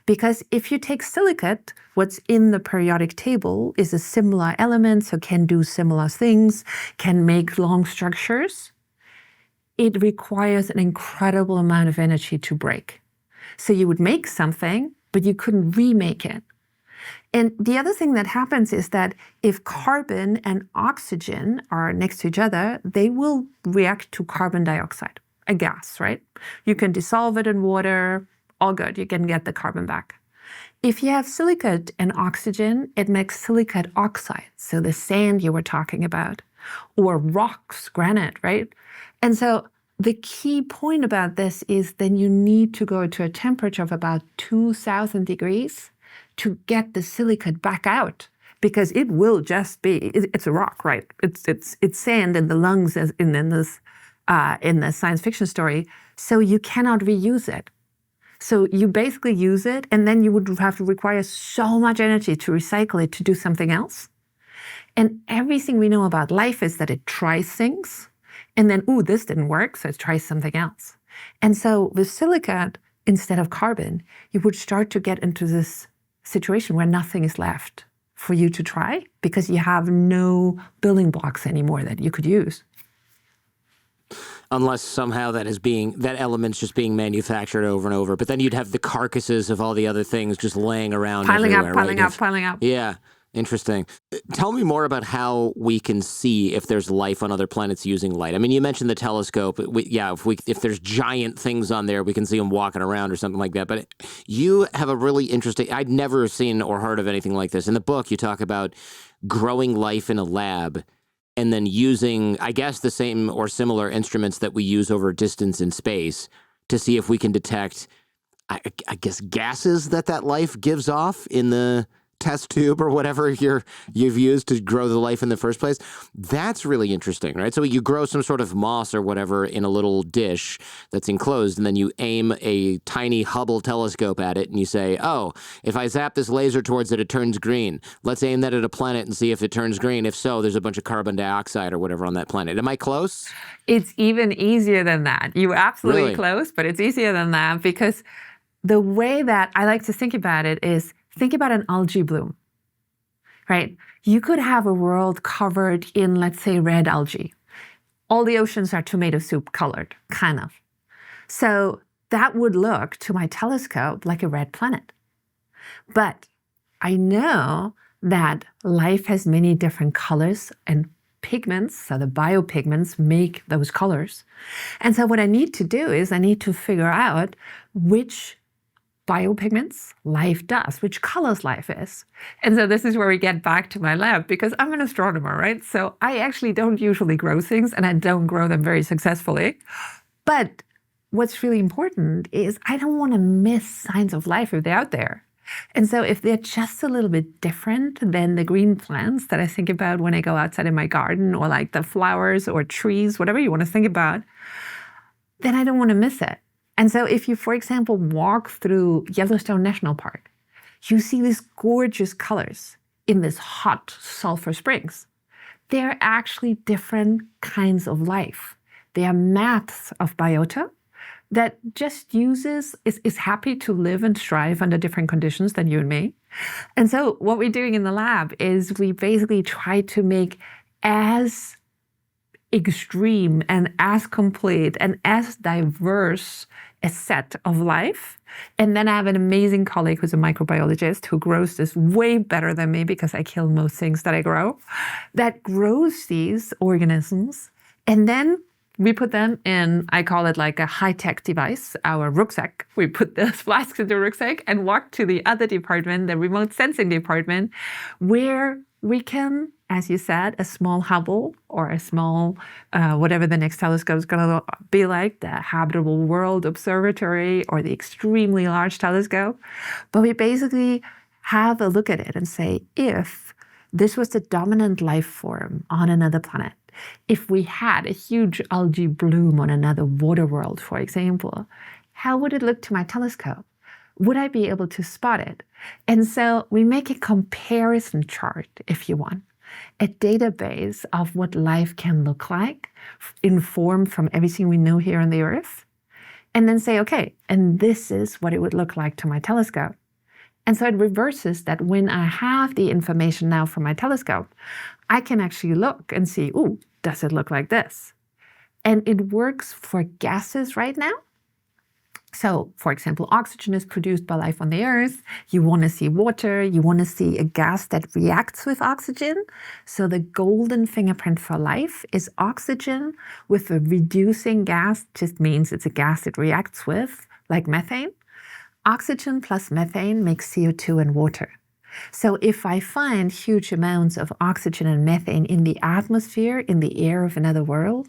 Because if you take silicate, what's in the periodic table is a similar element, so can do similar things, can make long structures. It requires an incredible amount of energy to break. So you would make something, but you couldn't remake it. And the other thing that happens is that if carbon and oxygen are next to each other, they will react to carbon dioxide, a gas, right? You can dissolve it in water, all good, you can get the carbon back. If you have silicate and oxygen, it makes silicate oxide, so the sand you were talking about, or rocks, granite, right? And so the key point about this is then you need to go to a temperature of about 2,000 degrees to get the silicate back out, because it will just be, it's a rock, right? It's sand in the lungs in the science fiction story, so you cannot reuse it. So you basically use it, and then you would have to require so much energy to recycle it to do something else. And everything we know about life is that it tries things, and then, ooh, this didn't work, so it tries something else. And so with silicate, instead of carbon, you would start to get into this situation where nothing is left for you to try because you have no building blocks anymore that you could use. Unless somehow that element's just being manufactured over and over. But then you'd have the carcasses of all the other things just laying around everywhere. Piling up. Yeah, interesting. Tell me more about how we can see if there's life on other planets using light. I mean, you mentioned the telescope. If there's giant things on there, we can see them walking around or something like that. But you have a really interesting, I'd never seen or heard of anything like this. In the book, you talk about growing life in a lab and then using, I guess, the same or similar instruments that we use over distance in space to see if we can detect, I guess, gases that life gives off in the test tube or whatever you've used to grow the life in the first place. That's really interesting, right? So you grow some sort of moss or whatever in a little dish that's enclosed, and then you aim a tiny Hubble telescope at it, and you say, oh, if I zap this laser towards it, it turns green. Let's aim that at a planet and see if it turns green. If so, there's a bunch of carbon dioxide or whatever on that planet. Am I close? It's even easier than that. You're absolutely Really? close, but it's easier than that because the way that I like to think about it is, think about an algae bloom, right? You could have a world covered in, let's say, red algae. All the oceans are tomato soup colored, kind of. So that would look to my telescope like a red planet. But I know that life has many different colors and pigments, so the biopigments make those colors. And so what I need to do is I need to figure out which biopigments life does, which colors life is. And so this is where we get back to my lab because I'm an astronomer, right? So I actually don't usually grow things and I don't grow them very successfully. But what's really important is I don't want to miss signs of life if they're out there. And so if they're just a little bit different than the green plants that I think about when I go outside in my garden, or like the flowers or trees, whatever you want to think about, then I don't want to miss it. And so if you, for example, walk through Yellowstone National Park, you see these gorgeous colors in this hot sulfur springs. They're actually different kinds of life. They are maps of biota that just is happy to live and strive under different conditions than you and me. And so what we're doing in the lab is we basically try to make as extreme and as complete and as diverse a set of life. And then I have an amazing colleague who's a microbiologist who grows this way better than me because I kill most things that I grow, that grows these organisms. And then we put them in, I call it like a high-tech device, our rucksack. We put those flasks in the rucksack and walk to the other department, the remote sensing department, where we can, as you said, a small Hubble or a small, whatever the next telescope is going to be like, the Habitable World Observatory or the extremely large telescope. But we basically have a look at it and say, if this was the dominant life form on another planet, if we had a huge algae bloom on another water world, for example, how would it look to my telescope? Would I be able to spot it? And so we make a comparison chart, if you want, a database of what life can look like, informed from everything we know here on the Earth, and then say, okay, and this is what it would look like to my telescope. And so it reverses that when I have the information now from my telescope, I can actually look and see, ooh, does it look like this? And it works for gases right now. So, for example, oxygen is produced by life on the Earth. You want to see water. You want to see a gas that reacts with oxygen. So the golden fingerprint for life is oxygen with a reducing gas, just means it's a gas it reacts with, like methane. Oxygen plus methane makes CO2 and water. So if I find huge amounts of oxygen and methane in the atmosphere, in the air of another world,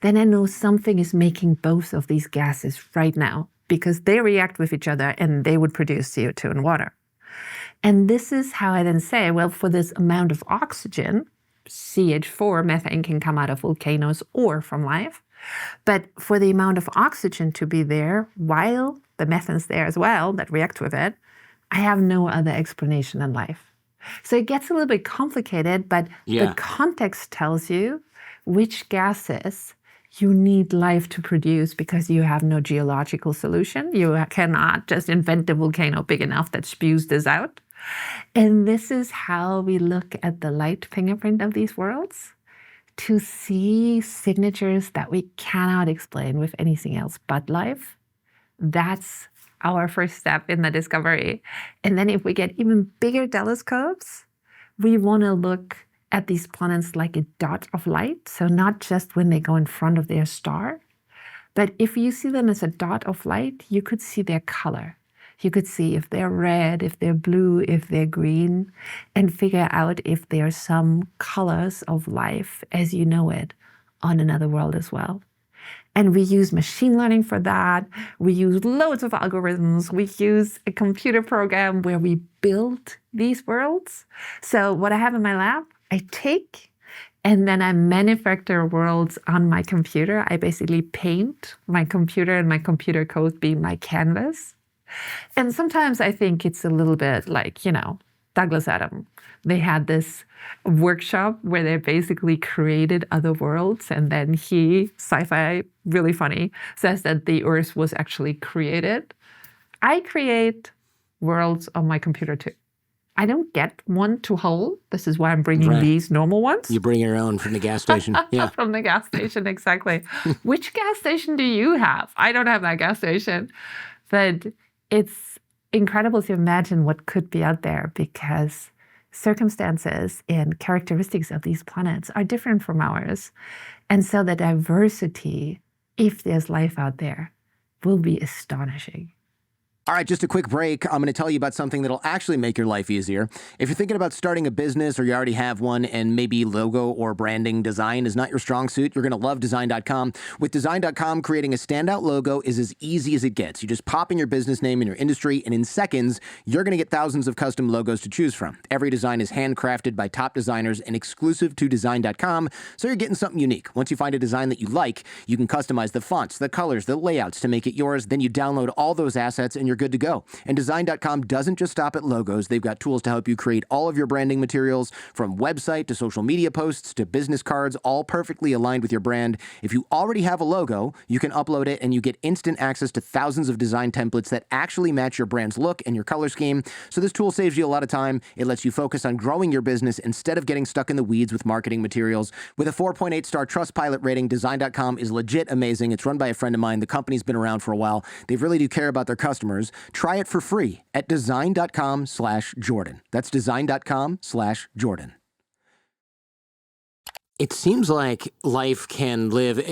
then I know something is making both of these gases right now because they react with each other and they would produce CO2 and water. And this is how I then say, well, for this amount of oxygen, CH4, methane can come out of volcanoes or from life. But for the amount of oxygen to be there while the methane's there as well that react with it, I have no other explanation than life. So it gets a little bit complicated, but the context tells you which gases you need life to produce because you have no geological solution. You cannot just invent a volcano big enough that spews this out. And this is how we look at the light fingerprint of these worlds to see signatures that we cannot explain with anything else but life. That's our first step in the discovery. And then if we get even bigger telescopes, we want to look at these planets like a dot of light. So not just when they go in front of their star, but if you see them as a dot of light, you could see their color. You could see if they're red, if they're blue, if they're green, and figure out if there are some colors of life as you know it on another world as well. And we use machine learning for that. We use loads of algorithms. We use a computer program where we build these worlds. So what I have in my lab, I take and then I manufacture worlds on my computer. I basically paint my computer and my computer code being my canvas. And sometimes I think it's a little bit like, Douglas Adams. They had this workshop where they basically created other worlds. And then he, sci-fi, really funny, says that the Earth was actually created. I create worlds on my computer too. I don't get one to hold. This is why I'm bringing these normal ones. You bring your own from the gas station. Yeah. From the gas station, exactly. Which gas station do you have? I don't have that gas station. But it's incredible to imagine what could be out there because circumstances and characteristics of these planets are different from ours. And so the diversity, if there's life out there, will be astonishing. All right, just a quick break. I'm going to tell you about something that'll actually make your life easier. If you're thinking about starting a business or you already have one and maybe logo or branding design is not your strong suit, you're going to love Design.com. With Design.com, creating a standout logo is as easy as it gets. You just pop in your business name and your industry, and in seconds, you're going to get thousands of custom logos to choose from. Every design is handcrafted by top designers and exclusive to Design.com, so you're getting something unique. Once you find a design that you like, you can customize the fonts, the colors, the layouts to make it yours. Then you download all those assets and you're good to go. And Design.com doesn't just stop at logos. They've got tools to help you create all of your branding materials, from website to social media posts to business cards, all perfectly aligned with your brand. If you already have a logo, you can upload it and you get instant access to thousands of design templates that actually match your brand's look and your color scheme. So this tool saves you a lot of time. It lets you focus on growing your business instead of getting stuck in the weeds with marketing materials. With a 4.8-star Trustpilot rating, Design.com is legit amazing. It's run by a friend of mine. The company's been around for a while. They really do care about their customers. Try it for free at design.com/Jordan. That's design.com/Jordan. It seems like life can live.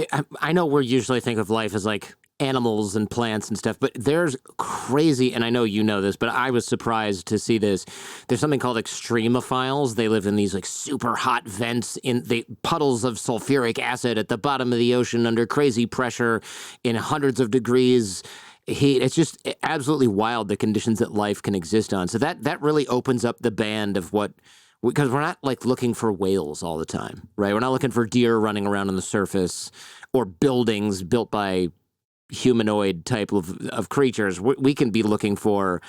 I know we usually think of life as like animals and plants and stuff, but there's crazy, and I know you know this, but I was surprised to see this. There's something called extremophiles. They live in these like super hot vents in the puddles of sulfuric acid at the bottom of the ocean under crazy pressure in hundreds of degrees heat. It's just absolutely wild, the conditions that life can exist on. So that really opens up the band of what, because we're not like looking for whales all the time, right? We're not looking for deer running around on the surface or buildings built by humanoid type of creatures. We can be looking for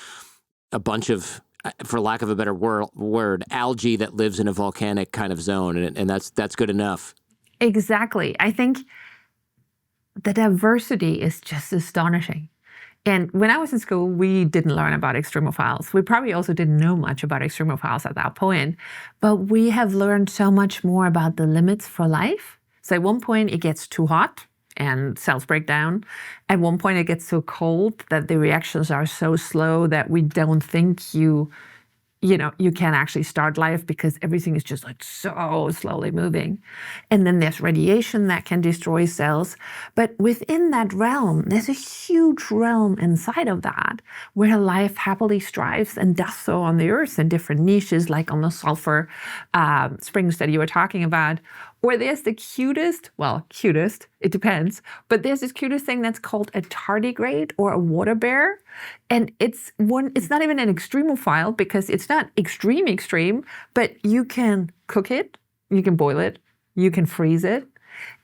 a bunch of, for lack of a better word, algae that lives in a volcanic kind of zone, and that's good enough. Exactly. I think the diversity is just astonishing. And when I was in school, we didn't learn about extremophiles. We probably also didn't know much about extremophiles at that point, but we have learned so much more about the limits for life. So at one point it gets too hot and cells break down. At one point it gets so cold that the reactions are so slow that we don't think you can actually start life because everything is just like so slowly moving. And then there's radiation that can destroy cells. But within that realm, there's a huge realm inside of that where life happily strives and does so on the Earth in different niches, like on the sulfur springs that you were talking about. Or there's the cutest, it depends, but there's this cutest thing that's called a tardigrade or a water bear. And it's not even an extremophile because it's not extreme, but you can cook it, you can boil it, you can freeze it,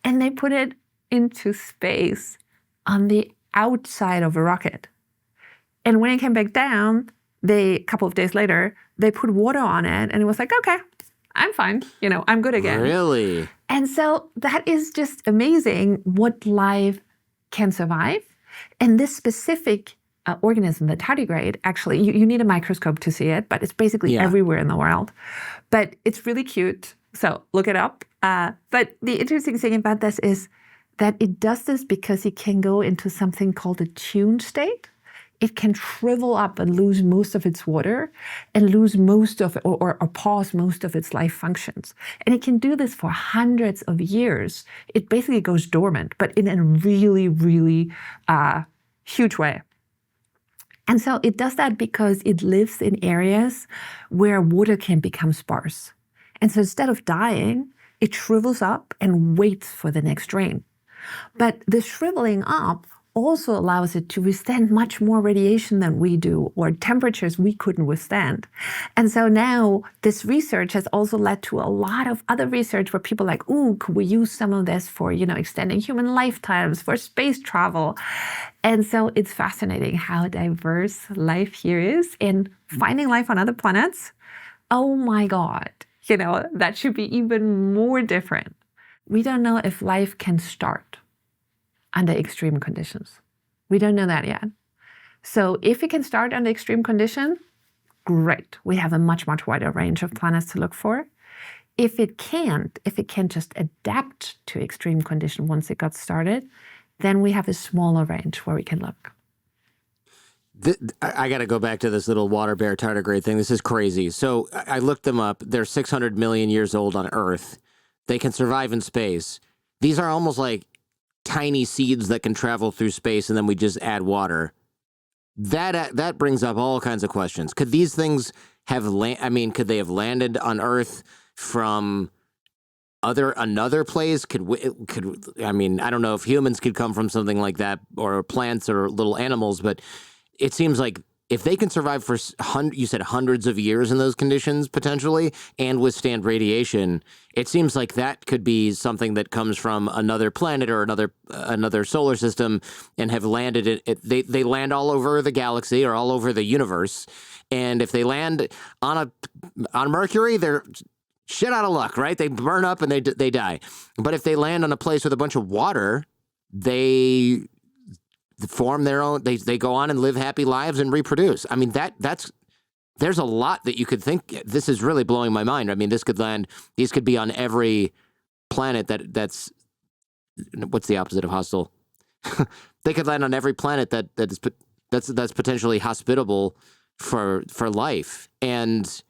and they put it into space on the outside of a rocket. And when it came back down, a couple of days later, they put water on it and it was like, okay, I'm fine. I'm good again. Really? And so that is just amazing what life can survive. And this specific organism, the tardigrade, actually, you need a microscope to see it, but it's basically everywhere in the world. But it's really cute. So look it up. But the interesting thing about this is that it does this because it can go into something called a tune state. It can shrivel up and lose most of its water and lose most of, or pause most of its life functions. And it can do this for hundreds of years. It basically goes dormant, but in a really, really huge way. And so it does that because it lives in areas where water can become sparse. And so instead of dying, it shrivels up and waits for the next rain. But the shriveling up also allows it to withstand much more radiation than we do, or temperatures we couldn't withstand. And so now this research has also led to a lot of other research where people are like, ooh, could we use some of this for, extending human lifetimes, for space travel? And so it's fascinating how diverse life here is. And finding life on other planets, oh my God, that should be even more different. We don't know if life can start under extreme conditions. We don't know that yet. So if it can start under extreme conditions, great. We have a much, much wider range of planets to look for. If it can just adapt to extreme condition once it got started, then we have a smaller range where we can look. I got to go back to this little water bear tardigrade thing. This is crazy. So I looked them up. They're 600 million years old on Earth. They can survive in space. These are almost like tiny seeds that can travel through space, and then we just add water. That brings up all kinds of questions. Could these things have could they have landed on Earth from another place? I don't know if humans could come from something like that, or plants or little animals, but it seems like if they can survive for you said hundreds of years in those conditions potentially and withstand radiation, it seems like that could be something that comes from another planet or another solar system and have landed they land all over the galaxy or all over the universe. And if they land on Mercury, they're shit out of luck, right? They burn up and they die. But if they land on a place with a bunch of water, they form their own, they go on and live happy lives and reproduce. I mean, there's a lot that you could think. This is really blowing my mind. I mean, these could be on every planet that's what's the opposite of hostile? They could land on every planet that's potentially hospitable for life and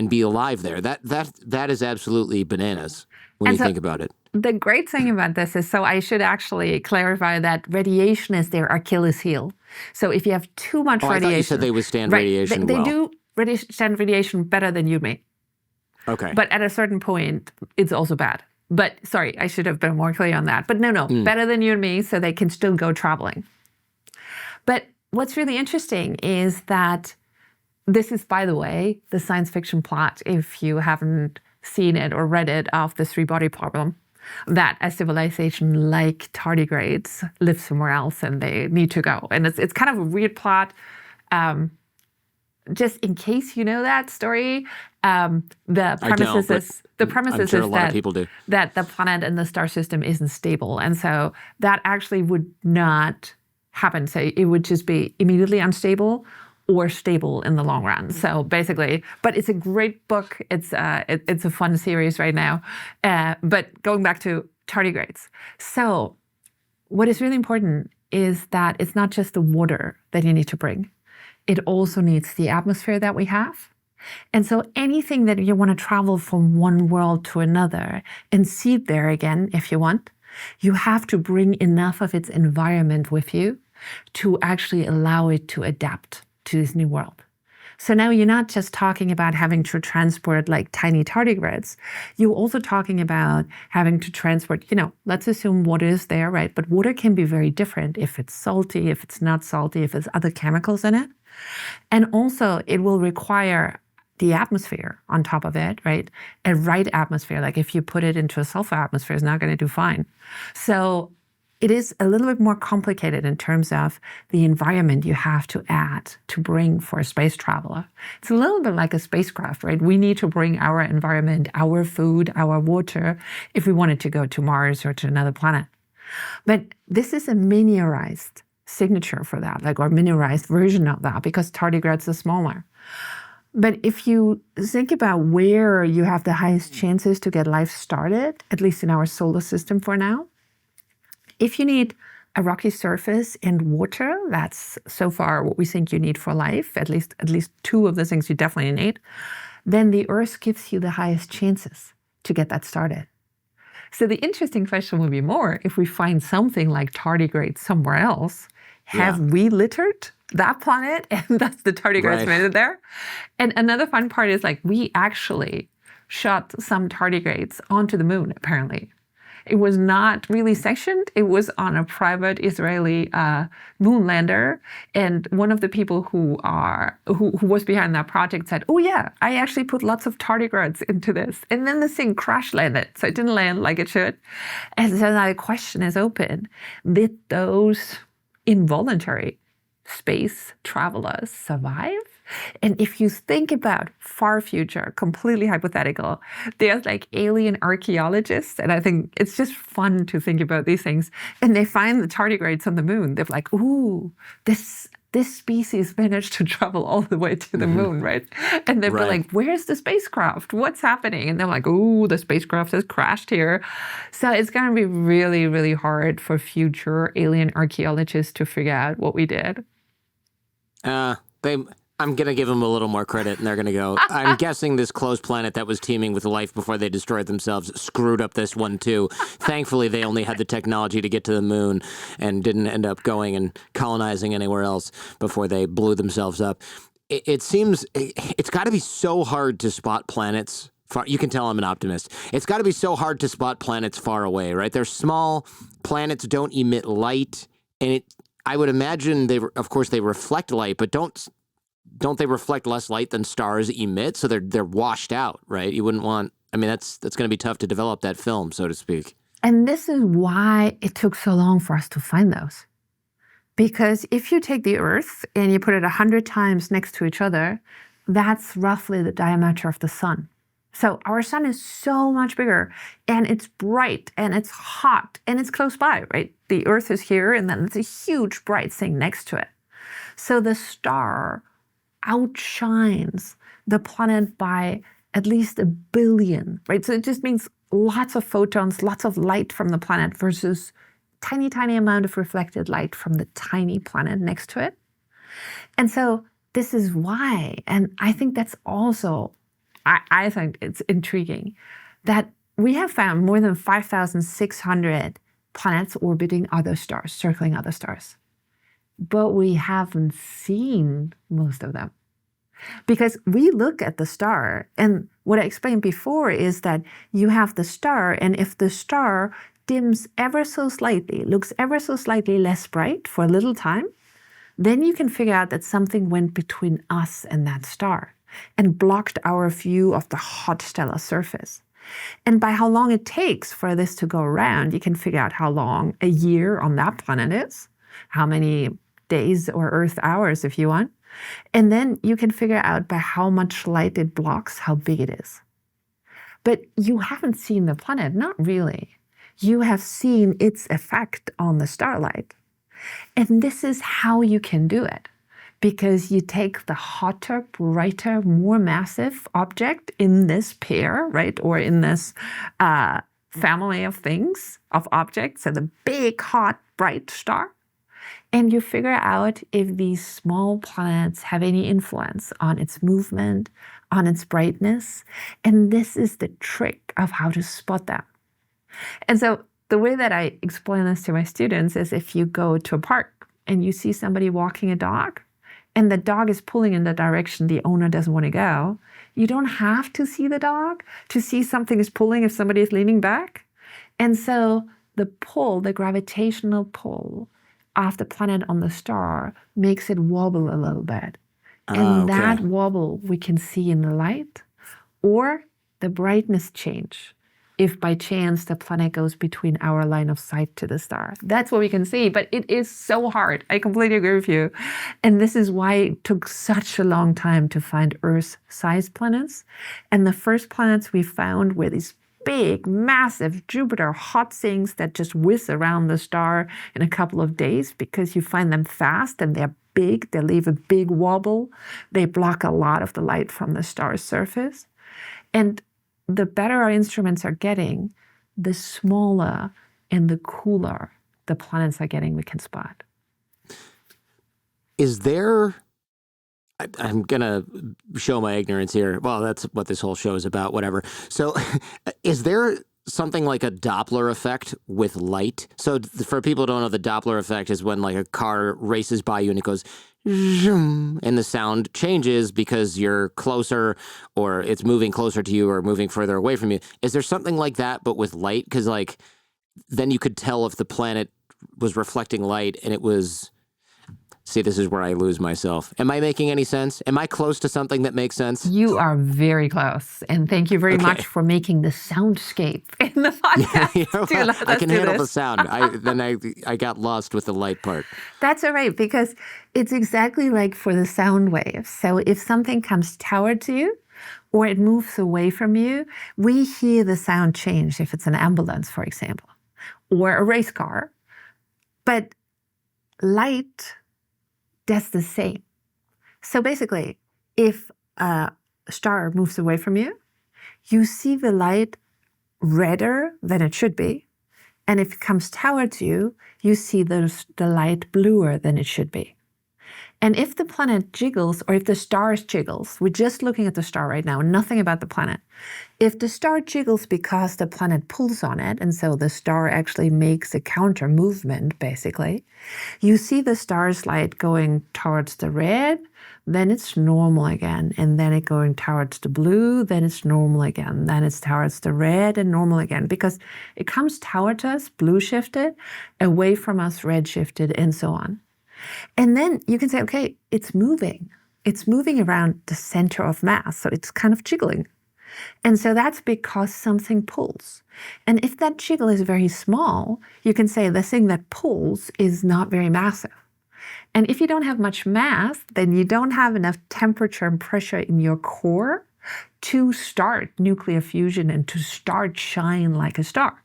be alive there. That is absolutely bananas when you think about it. The great thing about this is, so I should actually clarify that radiation is their Achilles heel. So if you have too much radiation... I thought you said they withstand radiation well. They do withstand radiation better than you may. Okay. But at a certain point, it's also bad. But sorry, I should have been more clear on that. But no, better than you and me, so they can still go traveling. But what's really interesting is that this is, by the way, the science fiction plot, if you haven't seen it or read it, of the three-body problem. That a civilization like tardigrades lives somewhere else and they need to go. And it's kind of a weird plot. Just in case you know that story, the premise is that the planet and the star system isn't stable. And so that actually would not happen. So it would just be immediately unstable or stable in the long run. So basically, but it's a great book. It's a fun series right now. But going back to tardigrades. So what is really important is that it's not just the water that you need to bring. It also needs the atmosphere that we have. And so anything that you want to travel from one world to another and seed there again, if you want, you have to bring enough of its environment with you to actually allow it to adapt to this new world. So now you're not just talking about having to transport like tiny tardigrades. You're also talking about having to transport, let's assume water is there, right? But water can be very different if it's salty, if it's not salty, if there's other chemicals in it. And also it will require the atmosphere on top of it, right? A right atmosphere. Like if you put it into a sulfur atmosphere, it's not going to do fine. So it is a little bit more complicated in terms of the environment you have to add to bring for a space traveler. It's a little bit like a spacecraft, right? We need to bring our environment, our food, our water, if we wanted to go to Mars or to another planet. But this is a miniaturized signature for that, like, or miniaturized version of that, because tardigrades are smaller. But if you think about where you have the highest chances to get life started, at least in our solar system for now, if you need a rocky surface and water, that's so far what we think you need for life, at least two of the things you definitely need, then the Earth gives you the highest chances to get that started. So the interesting question will be more, if we find something like tardigrades somewhere else, have we littered that planet and thus the tardigrades made it there? And another fun part is, like, we actually shot some tardigrades onto the moon, apparently. It was not really sectioned. It was on a private Israeli moon lander. And one of the people who was behind that project said, oh yeah, I actually put lots of tardigrades into this. And then the thing crash landed. So it didn't land like it should. And so now the question is open. Did those involuntary space travelers survive? And if you think about far future, completely hypothetical, there's like alien archaeologists, and I think it's just fun to think about these things, and they find the tardigrades on the moon. They're like, ooh, this species managed to travel all the way to the moon, right? And they'd be like, where's the spacecraft? What's happening? And they're like, ooh, the spacecraft has crashed here. So it's going to be really, really hard for future alien archaeologists to figure out what we did. I'm going to give them a little more credit, and they're going to go, I'm guessing this closed planet that was teeming with life before they destroyed themselves screwed up this one too. Thankfully, they only had the technology to get to the moon and didn't end up going and colonizing anywhere else before they blew themselves up. It seems it's got to be so hard to spot planets. You can tell I'm an optimist. It's got to be so hard to spot planets far away, right? They're small. Planets don't emit light, and I would imagine of course they reflect light, but don't they reflect less light than stars emit? So they're washed out, right? You wouldn't want, I mean, that's going to be tough to develop that film, so to speak. And this is why it took so long for us to find those. Because if you take the Earth and you put it 100 times next to each other, that's roughly the diameter of the sun. So our sun is so much bigger, and it's bright, and it's hot, and it's close by, right? The Earth is here, and then it's a huge bright thing next to it. So the star outshines the planet by at least 1 billion, right? So it just means lots of photons, lots of light from the planet versus tiny, tiny amount of reflected light from the tiny planet next to it. And so this is why, and I think that's also, I think it's intriguing, that we have found more than 5,600 planets orbiting other stars, circling other stars. But we haven't seen most of them. Because we look at the star, and what I explained before is that you have the star, and if the star dims ever so slightly, looks ever so slightly less bright for a little time, then you can figure out that something went between us and that star and blocked our view of the hot stellar surface. And by how long it takes for this to go around, you can figure out how long a year on that planet is, how many days or Earth hours if you want. And then you can figure out by how much light it blocks, how big it is. But you haven't seen the planet, not really. You have seen its effect on the starlight. And this is how you can do it. Because you take the hotter, brighter, more massive object in this pair, right? Or in this family of things, of objects, so the big, hot, bright star. And you figure out if these small planets have any influence on its movement, on its brightness. And this is the trick of how to spot them. And so the way that I explain this to my students is, if you go to a park and you see somebody walking a dog, and the dog is pulling in the direction the owner doesn't want to go, you don't have to see the dog to see something is pulling if somebody is leaning back. And so the pull, the gravitational pull of the planet on the star makes it wobble a little bit. And that wobble we can see in the light, or the brightness change if by chance the planet goes between our line of sight to the star. That's what we can see, but it is so hard. I completely agree with you. And this is why it took such a long time to find Earth-sized planets. And the first planets we found were these big, massive Jupiter hot things that just whiz around the star in a couple of days because you find them fast and they're big. They leave a big wobble. They block a lot of the light from the star's surface. And the better our instruments are getting, the smaller and the cooler the planets are getting we can spot. Is there, I'm going to show my ignorance here. Well, that's what this whole show is about, whatever. So is there something like a Doppler effect with light? So for people who don't know, the Doppler effect is when like a car races by you and it goes zoom, and the sound changes because you're closer or it's moving closer to you or moving further away from you. Is there something like that but with light? Because like then you could tell if the planet was reflecting light and it was... See, this is where I lose myself. Am I making any sense? Am I close to something that makes sense? You are very close. And thank you very much for making the soundscape in the podcast. I can handle the sound. I got lost with the light part. That's all right, because it's exactly like for the sound waves. So if something comes towards you or it moves away from you, we hear the sound change if it's an ambulance, for example, or a race car. But light does the same. So basically, if a star moves away from you, you see the light redder than it should be. And if it comes towards you, you see the light bluer than it should be. And if the planet jiggles, or if the star jiggles, we're just looking at the star right now, nothing about the planet. If the star jiggles because the planet pulls on it, and so the star actually makes a counter movement, basically, you see the star's light going towards the red, then it's normal again, and then it going towards the blue, then it's normal again, then it's towards the red and normal again, because it comes towards us, blue shifted, away from us, red shifted, and so on. And then you can say, okay, it's moving. It's moving around the center of mass, so it's kind of jiggling. And so that's because something pulls. And if that jiggle is very small, you can say the thing that pulls is not very massive. And if you don't have much mass, then you don't have enough temperature and pressure in your core to start nuclear fusion and to start shine like a star.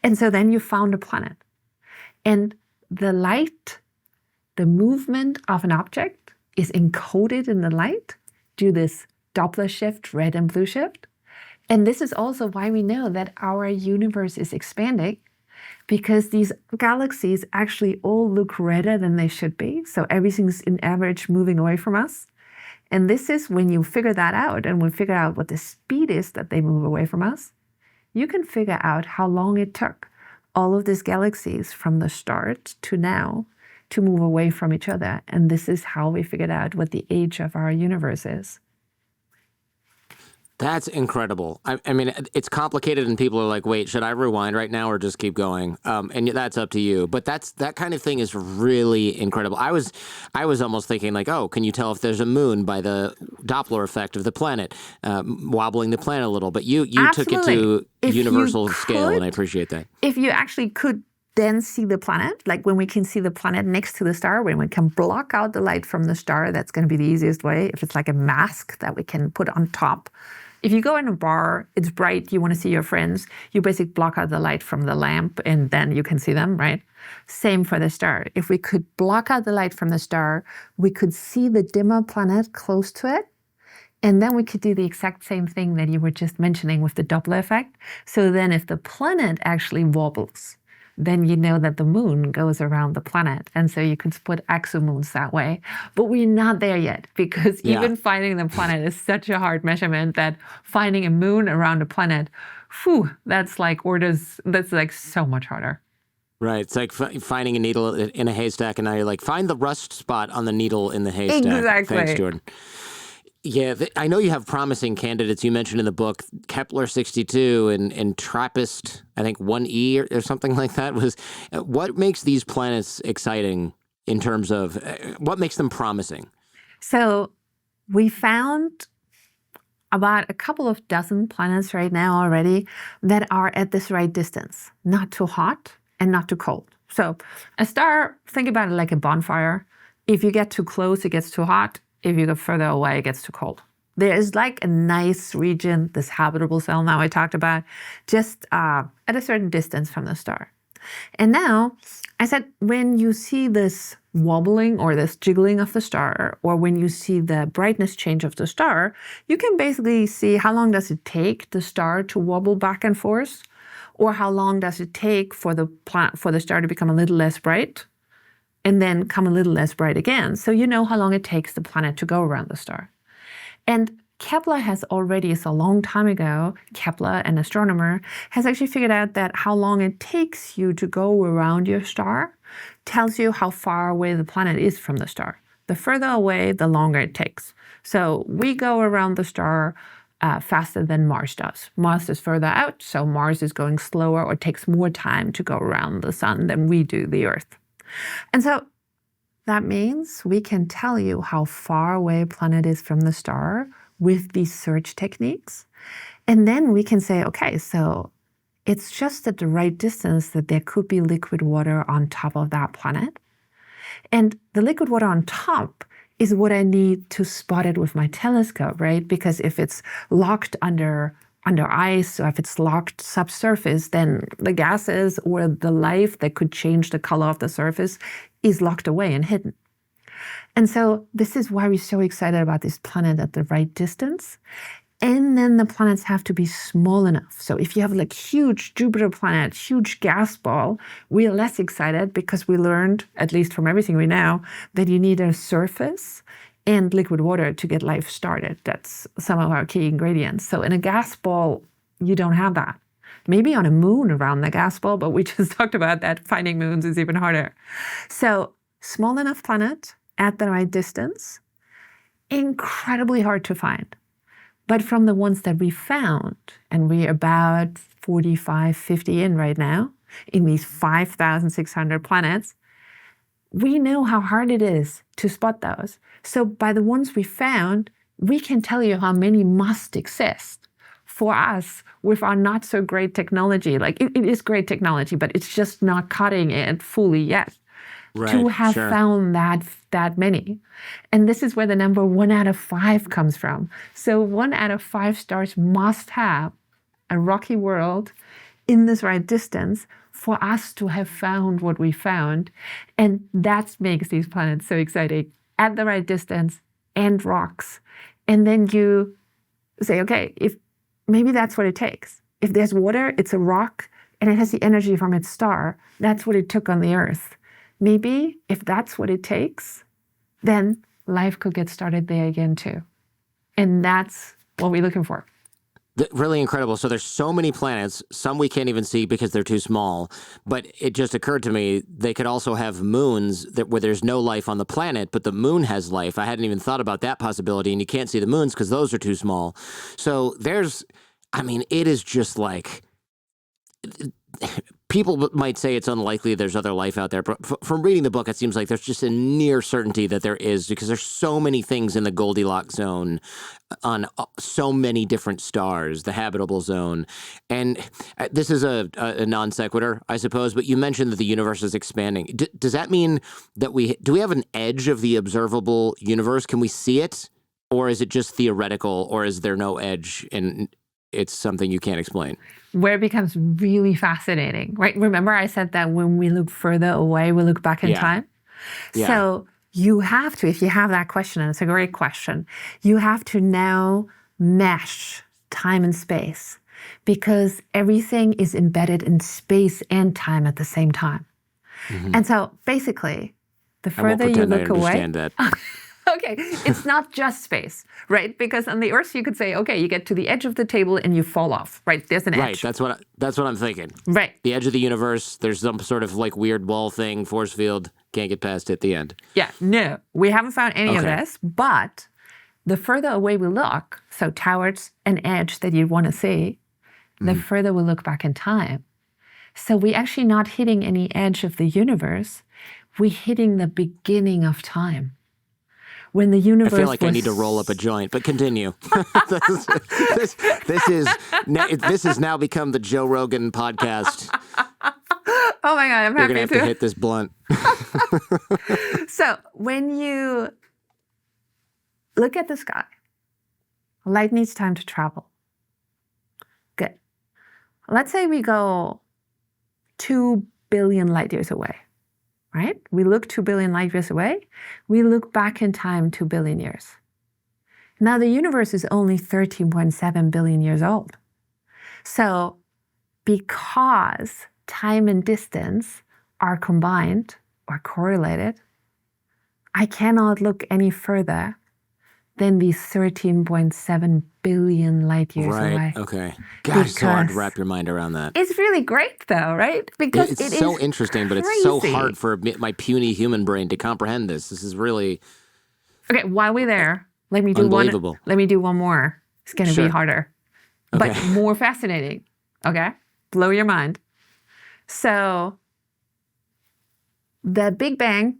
And so then you found a planet. And the light, the movement of an object is encoded in the light due to this Doppler shift, red and blue shift. And this is also why we know that our universe is expanding, because these galaxies actually all look redder than they should be. So everything's in average moving away from us. And this is when you figure that out, and we figure out what the speed is that they move away from us, you can figure out how long it took all of these galaxies from the start to now to move away from each other. And this is how we figured out what the age of our universe is. That's incredible. I mean, it's complicated and people are like, wait, should I rewind right now or just keep going? And that's up to you. But that kind of thing is really incredible. I was almost thinking like, oh, can you tell if there's a moon by the Doppler effect of the planet, wobbling the planet a little? But you took it to universal scale, and I appreciate that. If you actually could then see the planet, like when we can see the planet next to the star, when we can block out the light from the star, that's going to be the easiest way. If it's like a mask that we can put on top. If you go in a bar, it's bright, you want to see your friends, you basically block out the light from the lamp and then you can see them, right? Same for the star. If we could block out the light from the star, we could see the dimmer planet close to it. And then we could do the exact same thing that you were just mentioning with the Doppler effect. So then if the planet actually wobbles, then you know that the moon goes around the planet. And so you could split exomoons that way. But we're not there yet, because even finding the planet is such a hard measurement that finding a moon around a planet, that's like so much harder. Right. It's like finding a needle in a haystack, and now you're like, find the rust spot on the needle in the haystack. Exactly. Thanks, Jordan. Yeah, I know you have promising candidates. You mentioned in the book Kepler-62 and TRAPPIST, I think 1e or something like that. What makes these planets exciting in terms of what makes them promising? So we found about a couple of dozen planets right now already that are at this right distance, not too hot and not too cold. So a star, think about it like a bonfire. If you get too close, it gets too hot. If you go further away, it gets too cold. There is like a nice region, this habitable zone now I talked about, just at a certain distance from the star. And now, I said, when you see this wobbling or this jiggling of the star, or when you see the brightness change of the star, you can basically see how long does it take the star to wobble back and forth, or how long does it take for the star to become a little less bright, and then come a little less bright again. So you know how long it takes the planet to go around the star. And Kepler has already, so a long time ago, Kepler, an astronomer, has actually figured out that how long it takes you to go around your star tells you how far away the planet is from the star. The further away, the longer it takes. So we go around the star faster than Mars does. Mars is further out, so Mars is going slower or takes more time to go around the sun than we do the Earth. And so that means we can tell you how far away a planet is from the star with these search techniques. And then we can say, okay, so it's just at the right distance that there could be liquid water on top of that planet. And the liquid water on top is what I need to spot it with my telescope, right? Because if it's locked under ice, or if it's locked subsurface, then the gases or the life that could change the color of the surface is locked away and hidden. And so this is why we're so excited about this planet at the right distance. And then the planets have to be small enough. So if you have like huge Jupiter planet, huge gas ball, we're less excited because we learned, at least from everything we know, that you need a surface and liquid water to get life started. That's some of our key ingredients. So in a gas ball, you don't have that. Maybe on a moon around the gas ball, but we just talked about that. Finding moons is even harder. So small enough planet at the right distance, incredibly hard to find. But from the ones that we found, and we're about 45, 50 in right now, in these 5,600 planets, we know how hard it is to spot those. So by the ones we found, we can tell you how many must exist for us with our not so great technology. Like it is great technology, but it's just not cutting it fully yet. Right, to have found that many. And this is where the number 1 out of 5 comes from. So 1 out of 5 stars must have a rocky world in this right distance for us to have found what we found. And that makes these planets so exciting. At the right distance and rocks. And then you say, okay, if maybe that's what it takes. If there's water, it's a rock, and it has the energy from its star. That's what it took on the Earth. Maybe if that's what it takes, then life could get started there again too. And that's what we're looking for. Really incredible. So there's so many planets, some we can't even see because they're too small. But it just occurred to me, they could also have moons where there's no life on the planet, but the moon has life. I hadn't even thought about that possibility, and you can't see the moons because those are too small. So it is just like... People might say it's unlikely there's other life out there, but from reading the book, it seems like there's just a near certainty that there is, because there's so many things in the Goldilocks zone on so many different stars, the habitable zone. And this is a non sequitur, I suppose, but you mentioned that the universe is expanding. Does that mean that do we have an edge of the observable universe? Can we see it? Or is it just theoretical, or is there no edge and it's something you can't explain? Where it becomes really fascinating, right? Remember I said that when we look further away, we look back in time? Yeah. So you have to, if you have that question, and it's a great question, you have to now mesh time and space, because everything is embedded in space and time at the same time. Mm-hmm. And so basically, the further you look away... That. Okay, it's not just space, right? Because on the Earth, you could say, okay, you get to the edge of the table and you fall off, right? There's an edge. Right, that's what I'm thinking. Right. The edge of the universe, there's some sort of like weird wall thing, force field, can't get past it at the end. Yeah, no, we haven't found any of this, but the further away we look, so towards an edge that you want to see, the further we look back in time. So we're actually not hitting any edge of the universe, we're hitting the beginning of time. when the I universe feel like I was need to roll up a joint, but continue. This has now become the Joe Rogan podcast. Oh my God, I'm You're happy going to have to hit this blunt. So when you look at the sky, light needs time to travel. Good. Let's say we go 2 billion light years away, right? We look 2 billion light years away. We look back in time 2 billion years. Now the universe is only 13.7 billion years old. So because time and distance are combined or correlated, I cannot look any further than these 13.7 billion light years away. Right, okay. God, it's so hard to wrap your mind around that. It's really great though, right? Because it's so interesting, but it's so hard for my puny human brain to comprehend this. This is really... Okay, while we're there, let me do unbelievable. Let me do one more. It's going to be harder, but more fascinating. Okay, blow your mind. So, the Big Bang,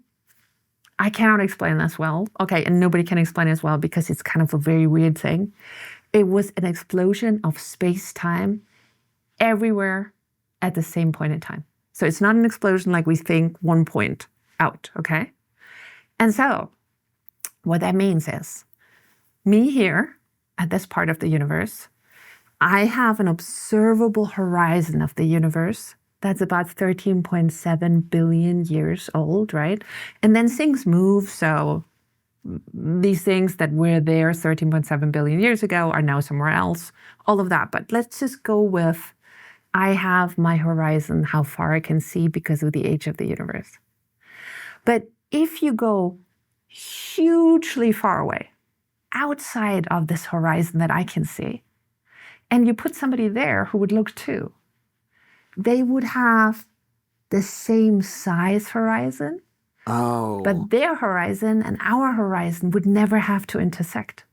I cannot explain this well. Okay, and nobody can explain it as well because it's kind of a very weird thing. It was an explosion of space-time everywhere at the same point in time. So it's not an explosion like we think one point out, okay? And so, what that means is, me here at this part of the universe, I have an observable horizon of the universe that's about 13.7 billion years old, right? And then things move, so these things that were there 13.7 billion years ago are now somewhere else, all of that. But let's just go with, I have my horizon, how far I can see because of the age of the universe. But if you go hugely far away, outside of this horizon that I can see, and you put somebody there who would look too, they would have the same size horizon, but their horizon and our horizon would never have to intersect.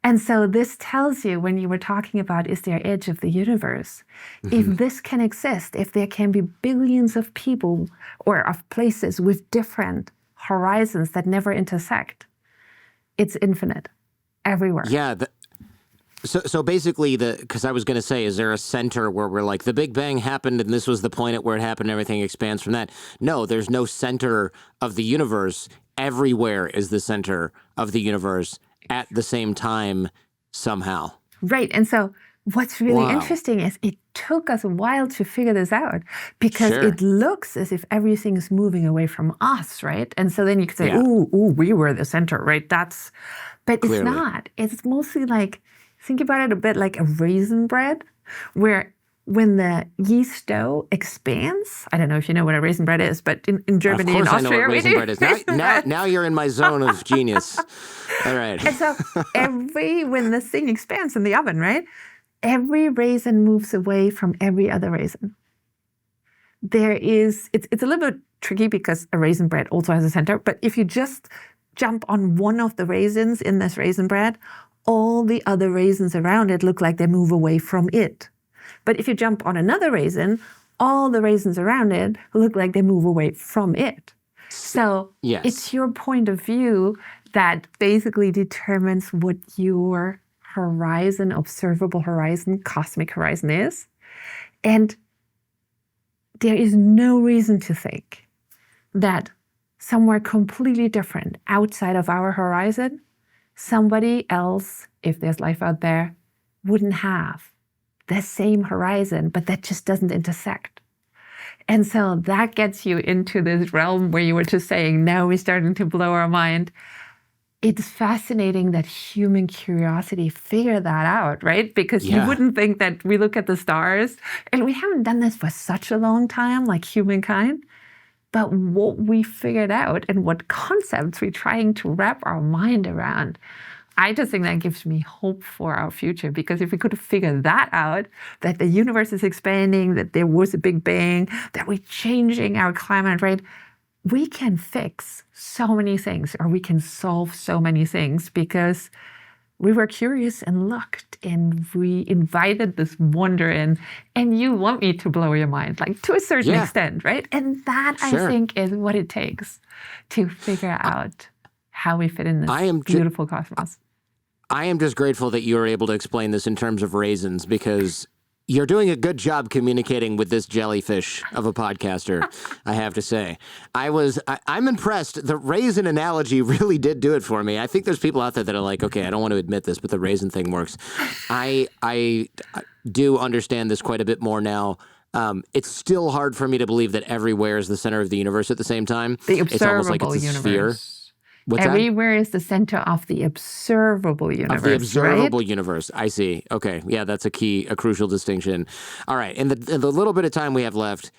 And so this tells you, when you were talking about is there edge of the universe, if this can exist, if there can be billions of people or of places with different horizons that never intersect, it's infinite everywhere. Yeah. So basically, because I was going to say, is there a center where we're like, the Big Bang happened and this was the point at where it happened and everything expands from that? No, there's no center of the universe. Everywhere is the center of the universe at the same time somehow. Right. And so what's really interesting is it took us a while to figure this out because it looks as if everything is moving away from us, right? And so then you could say, ooh, we were the center, right? But it's not. It's mostly like, think about it a bit like a raisin bread, where when the yeast dough expands, I don't know if you know what a raisin bread is, but in Germany and Austria, I know what raisin bread is. Now you're in my zone of genius. All right. And so when this thing expands in the oven, right, every raisin moves away from every other raisin. It's a little bit tricky because a raisin bread also has a center, but if you just jump on one of the raisins in this raisin bread, all the other raisins around it look like they move away from it. But if you jump on another raisin, all the raisins around it look like they move away from it. So it's your point of view that basically determines what your horizon, observable horizon, cosmic horizon is. And there is no reason to think that somewhere completely different outside of our horizon, somebody else, if there's life out there, wouldn't have the same horizon, but that just doesn't intersect. And so that gets you into this realm where you were just saying, now we're starting to blow our mind. It's fascinating that human curiosity figured that out, right? Because you wouldn't think that we look at the stars, and we haven't done this for such a long time, like humankind. But what we figured out and what concepts we're trying to wrap our mind around, I just think that gives me hope for our future. Because if we could have figured that out, that the universe is expanding, that there was a Big Bang, that we're changing our climate, right? We can fix so many things, or we can solve so many things because we were curious and looked and we invited this wonder in, and you want me to blow your mind, like to a certain extent, right? And that I think is what it takes to figure out how we fit in this I am beautiful cosmos. I am just grateful that you were able to explain this in terms of raisins, because you're doing a good job communicating with this jellyfish of a podcaster, I have to say. I'm impressed. The raisin analogy really did it for me. I think there's people out there that are like, okay, I don't want to admit this, but the raisin thing works. I do understand this quite a bit more now. It's still hard for me to believe that everywhere is the center of the universe at the same time. The It's almost like observable it's a universe. sphere. What's that? Everywhere is the center of the observable universe. Of the observable right? universe. I see. Okay. Yeah, that's a crucial distinction. All right. In the little bit of time we have left,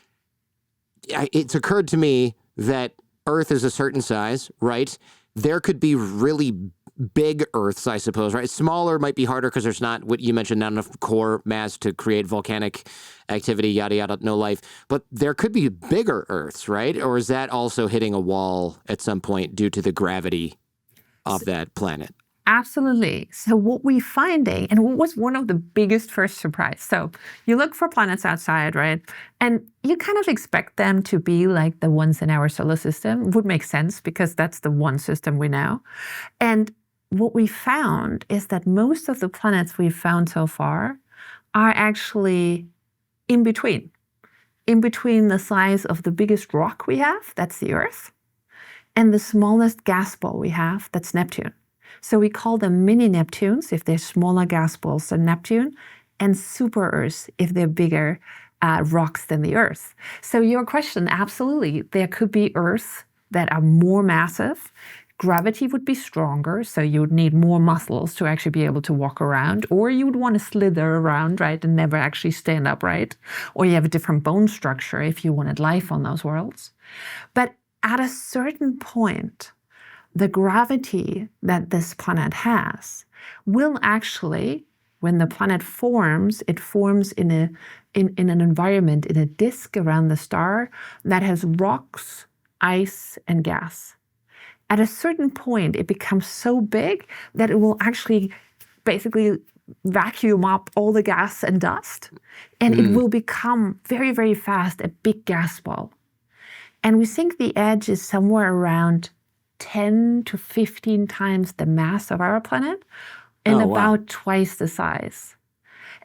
it's occurred to me that Earth is a certain size, right? There could be really big Earths, I suppose, right? Smaller might be harder because there's not, what you mentioned, not enough core mass to create volcanic activity, yada, yada, no life. But there could be bigger Earths, right? Or is that also hitting a wall at some point due to the gravity of that planet? Absolutely. So what we're finding, and what was one of the biggest first surprise. So you look for planets outside, right? And you kind of expect them to be like the ones in our solar system. Would make sense because that's the one system we know. And what we found is that most of the planets we've found so far are actually in between the size of the biggest rock we have, that's the Earth, and the smallest gas ball we have, that's Neptune. So we call them mini Neptunes if they're smaller gas balls than Neptune, and super Earths if they're bigger rocks than the Earth. So your question, absolutely, there could be Earths that are more massive. Gravity would be stronger, so you would need more muscles to actually be able to walk around, or you would want to slither around, right, and never actually stand upright, or you have a different bone structure if you wanted life on those worlds. But at a certain point, the gravity that this planet has will actually, when the planet forms, it forms in an environment, in a disk around the star that has rocks, ice, and gas. At a certain point, it becomes so big that it will actually basically vacuum up all the gas and dust, and it will become very, very fast a big gas ball. And we think the edge is somewhere around 10 to 15 times the mass of our planet and about twice the size.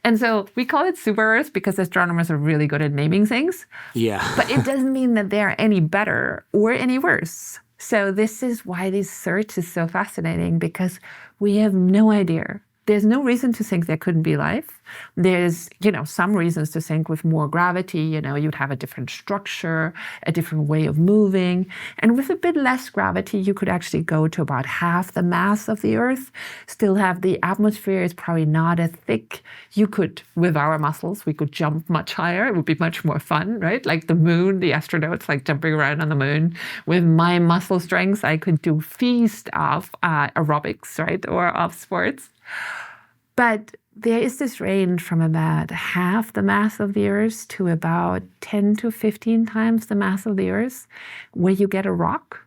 And so we call it super Earth because astronomers are really good at naming things. Yeah. But it doesn't mean that they're any better or any worse. So this is why this search is so fascinating, because we have no idea. There's no reason to think there couldn't be life. There's, some reasons to think with more gravity, you'd have a different structure, a different way of moving. And with a bit less gravity, you could actually go to about half the mass of the Earth, still have the atmosphere is probably not as thick. You could, with our muscles, we could jump much higher. It would be much more fun, right? Like the moon, the astronauts like jumping around on the moon. With my muscle strength, I could do feast of aerobics, right? Or of sports. But there is this range from about half the mass of the Earth to about 10 to 15 times the mass of the Earth, where you get a rock.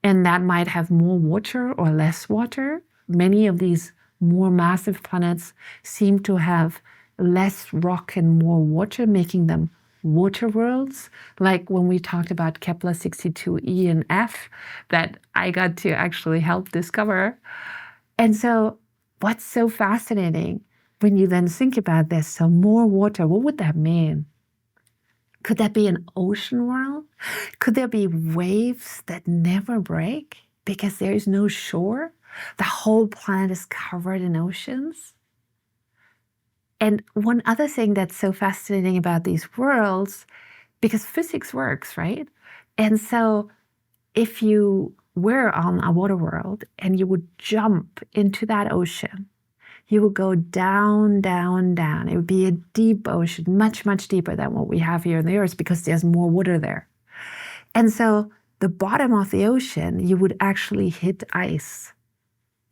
And that might have more water or less water. Many of these more massive planets seem to have less rock and more water, making them water worlds. Like when we talked about Kepler 62e and F, that I got to actually help discover. And so what's so fascinating when you then think about this, so more water, what would that mean? Could that be an ocean world? Could there be waves that never break because there is no shore? The whole planet is covered in oceans? And one other thing that's so fascinating about these worlds, because physics works, right? And so if you were on a water world and you would jump into that ocean, you would go down, down, down. It would be a deep ocean, much, much deeper than what we have here on the Earth because there's more water there. And so the bottom of the ocean, you would actually hit ice.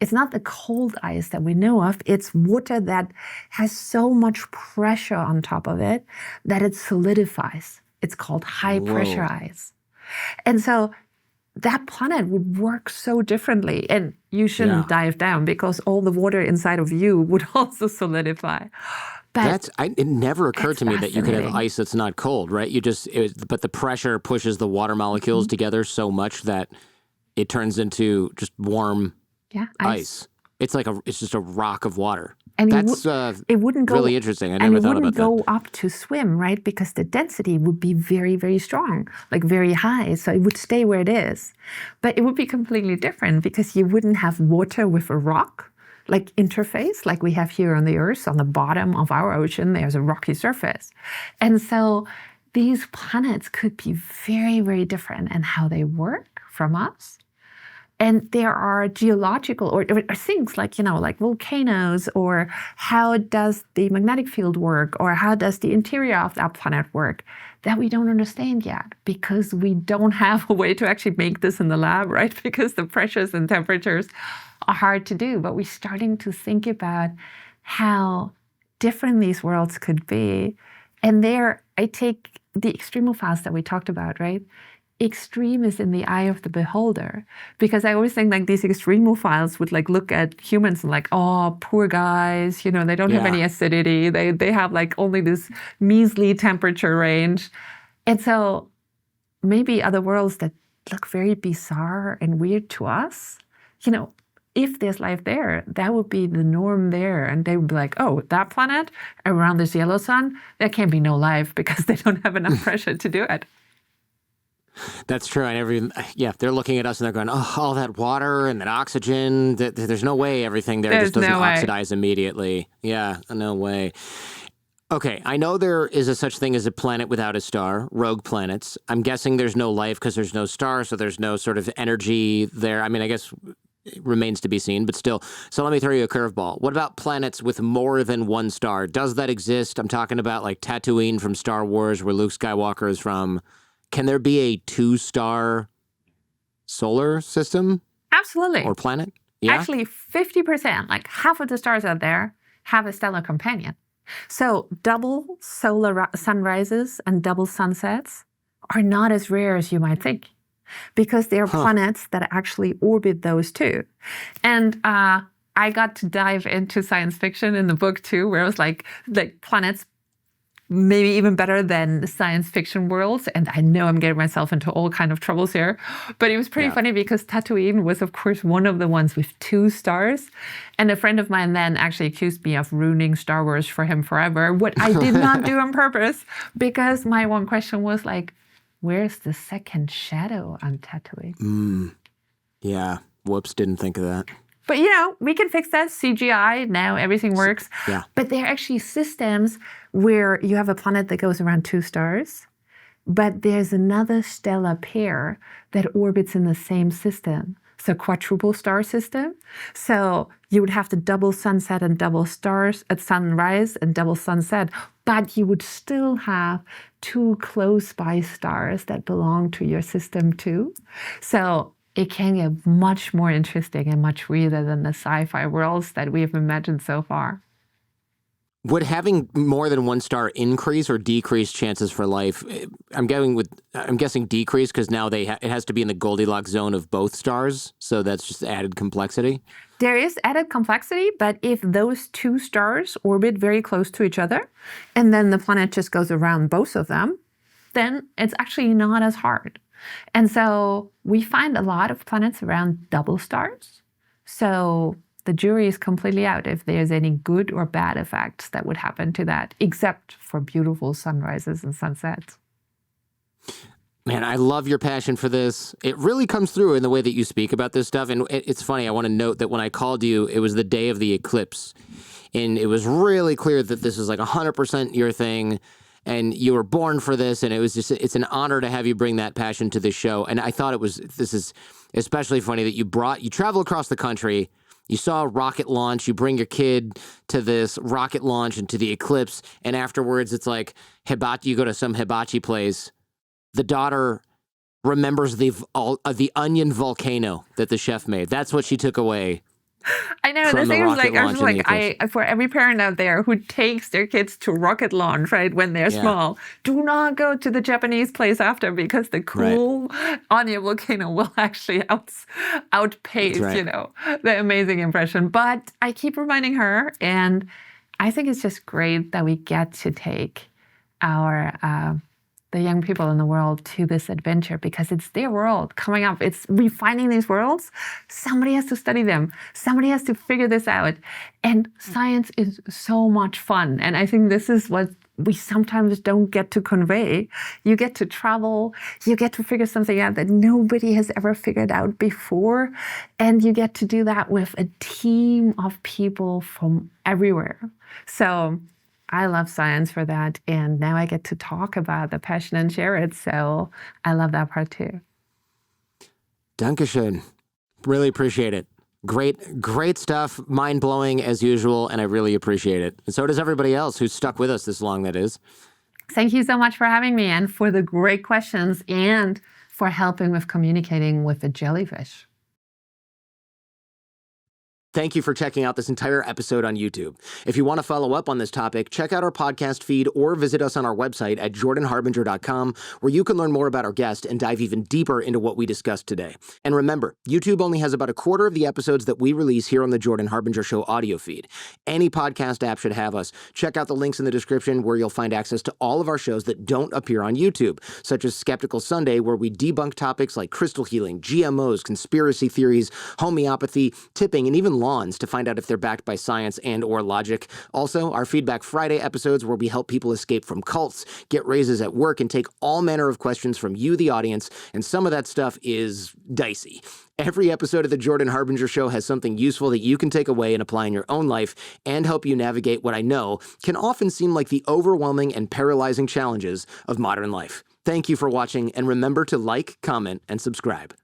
It's not the cold ice that we know of. It's water that has so much pressure on top of it that it solidifies. It's called high pressure ice. And so that planet would work so differently. And you shouldn't dive down because all the water inside of you would also solidify. But it never occurred to me that you could have ice that's not cold, right? But the pressure pushes the water molecules together so much that it turns into just warm Yeah, ice. It's just a rock of water. And That's it wouldn't go, really interesting. I and never it thought wouldn't about that. go up to swim, right? Because the density would be very, very strong, like very high. So it would stay where it is. But it would be completely different because you wouldn't have water with a rock, like interface, like we have here on the Earth. On the bottom of our ocean, there's a rocky surface. And so these planets could be very, very different in how they work from us. And there are geological or things like, like volcanoes, or how does the magnetic field work, or how does the interior of that planet work, that we don't understand yet because we don't have a way to actually make this in the lab, right? Because the pressures and temperatures are hard to do. But we're starting to think about how different these worlds could be. And there, I take the extremophiles that we talked about, right? Extreme is in the eye of the beholder, because I always think like these extremophiles would like look at humans and like, oh, poor guys, they don't have any acidity. They have like only this measly temperature range. And so maybe other worlds that look very bizarre and weird to us, if there's life there, that would be the norm there. And they would be like, oh, that planet around this yellow sun, there can't be no life because they don't have enough pressure to do it. That's true. They're looking at us and they're going, oh, all that water and that oxygen, there's no way everything there just doesn't oxidize immediately. Yeah, no way. Okay, I know there is a such thing as a planet without a star, rogue planets. I'm guessing there's no life because there's no star, so there's no sort of energy there. I mean, I guess it remains to be seen, but still. So let me throw you a curveball. What about planets with more than one star? Does that exist? I'm talking about like Tatooine from Star Wars, where Luke Skywalker is from. Can there be a 2-star solar system? Absolutely. Or planet? Yeah? Actually, 50%, like half of the stars out there, have a stellar companion. So double solar sunrises and double sunsets are not as rare as you might think, because there are planets that actually orbit those too. And I got to dive into science fiction in the book too, where it was like planets maybe even better than the science fiction worlds. And I know I'm getting myself into all kind of troubles here, but it was pretty funny because Tatooine was, of course, one of the ones with 2 stars. And a friend of mine then actually accused me of ruining Star Wars for him forever, what I did not do on purpose, because my one question was like, where's the second shadow on Tatooine? Yeah. Whoops, didn't think of that. But, we can fix that. CGI, now everything works. Yeah. But there are actually systems where you have a planet that goes around 2 stars, but there's another stellar pair that orbits in the same system. So quadruple star system. So you would have the double sunset and double stars at sunrise and double sunset, but you would still have 2 close by stars that belong to your system too. So it can get much more interesting and much weirder than the sci-fi worlds that we have imagined so far. Would having more than one star increase or decrease chances for life? I'm guessing decrease, because now it has to be in the Goldilocks zone of both stars, so that's just added complexity. There is added complexity, but if those 2 stars orbit very close to each other, and then the planet just goes around both of them, then it's actually not as hard. And so we find a lot of planets around double stars. So the jury is completely out if there's any good or bad effects that would happen to that, except for beautiful sunrises and sunsets. Man, I love your passion for this. It really comes through in the way that you speak about this stuff. And it's funny, I want to note that when I called you, it was the day of the eclipse. And it was really clear that this is like 100% your thing. And you were born for this, and it's an honor to have you bring that passion to this show. And I thought this is especially funny that you travel across the country, you saw a rocket launch, you bring your kid to this rocket launch and to the eclipse, and afterwards it's like hibachi, you go to some hibachi place. The daughter remembers the onion volcano that the chef made. That's what she took away. I know, the thing is like, for every parent out there who takes their kids to rocket launch, right, when they're small, do not go to the Japanese place after, because the cool onion volcano will actually outpace, the amazing impression. But I keep reminding her, and I think it's just great that we get to take our the young people in the world to this adventure because it's their world coming up. It's refining these worlds. Somebody has to study them. Somebody has to figure this out. And science is so much fun. And I think this is what we sometimes don't get to convey. You get to travel. You get to figure something out that nobody has ever figured out before. And you get to do that with a team of people from everywhere. So I love science for that, and now I get to talk about the passion and share it, so I love that part too. Dankeschön. Really appreciate it. Great stuff. Mind-blowing as usual, and I really appreciate it. And so does everybody else who's stuck with us this long, that is. Thank you so much for having me and for the great questions and for helping with communicating with the jellyfish. Thank you for checking out this entire episode on YouTube. If you want to follow up on this topic, check out our podcast feed or visit us on our website at jordanharbinger.com, where you can learn more about our guest and dive even deeper into what we discussed today. And remember, YouTube only has about a quarter of the episodes that we release here on the Jordan Harbinger Show audio feed. Any podcast app should have us. Check out the links in the description where you'll find access to all of our shows that don't appear on YouTube, such as Skeptical Sunday, where we debunk topics like crystal healing, GMOs, conspiracy theories, homeopathy, tipping, and even lawns to find out if they're backed by science and or logic. Also, our Feedback Friday episodes where we help people escape from cults, get raises at work, and take all manner of questions from you, the audience, and some of that stuff is dicey. Every episode of the Jordan Harbinger Show has something useful that you can take away and apply in your own life and help you navigate what I know can often seem like the overwhelming and paralyzing challenges of modern life. Thank you for watching, and remember to like, comment, and subscribe.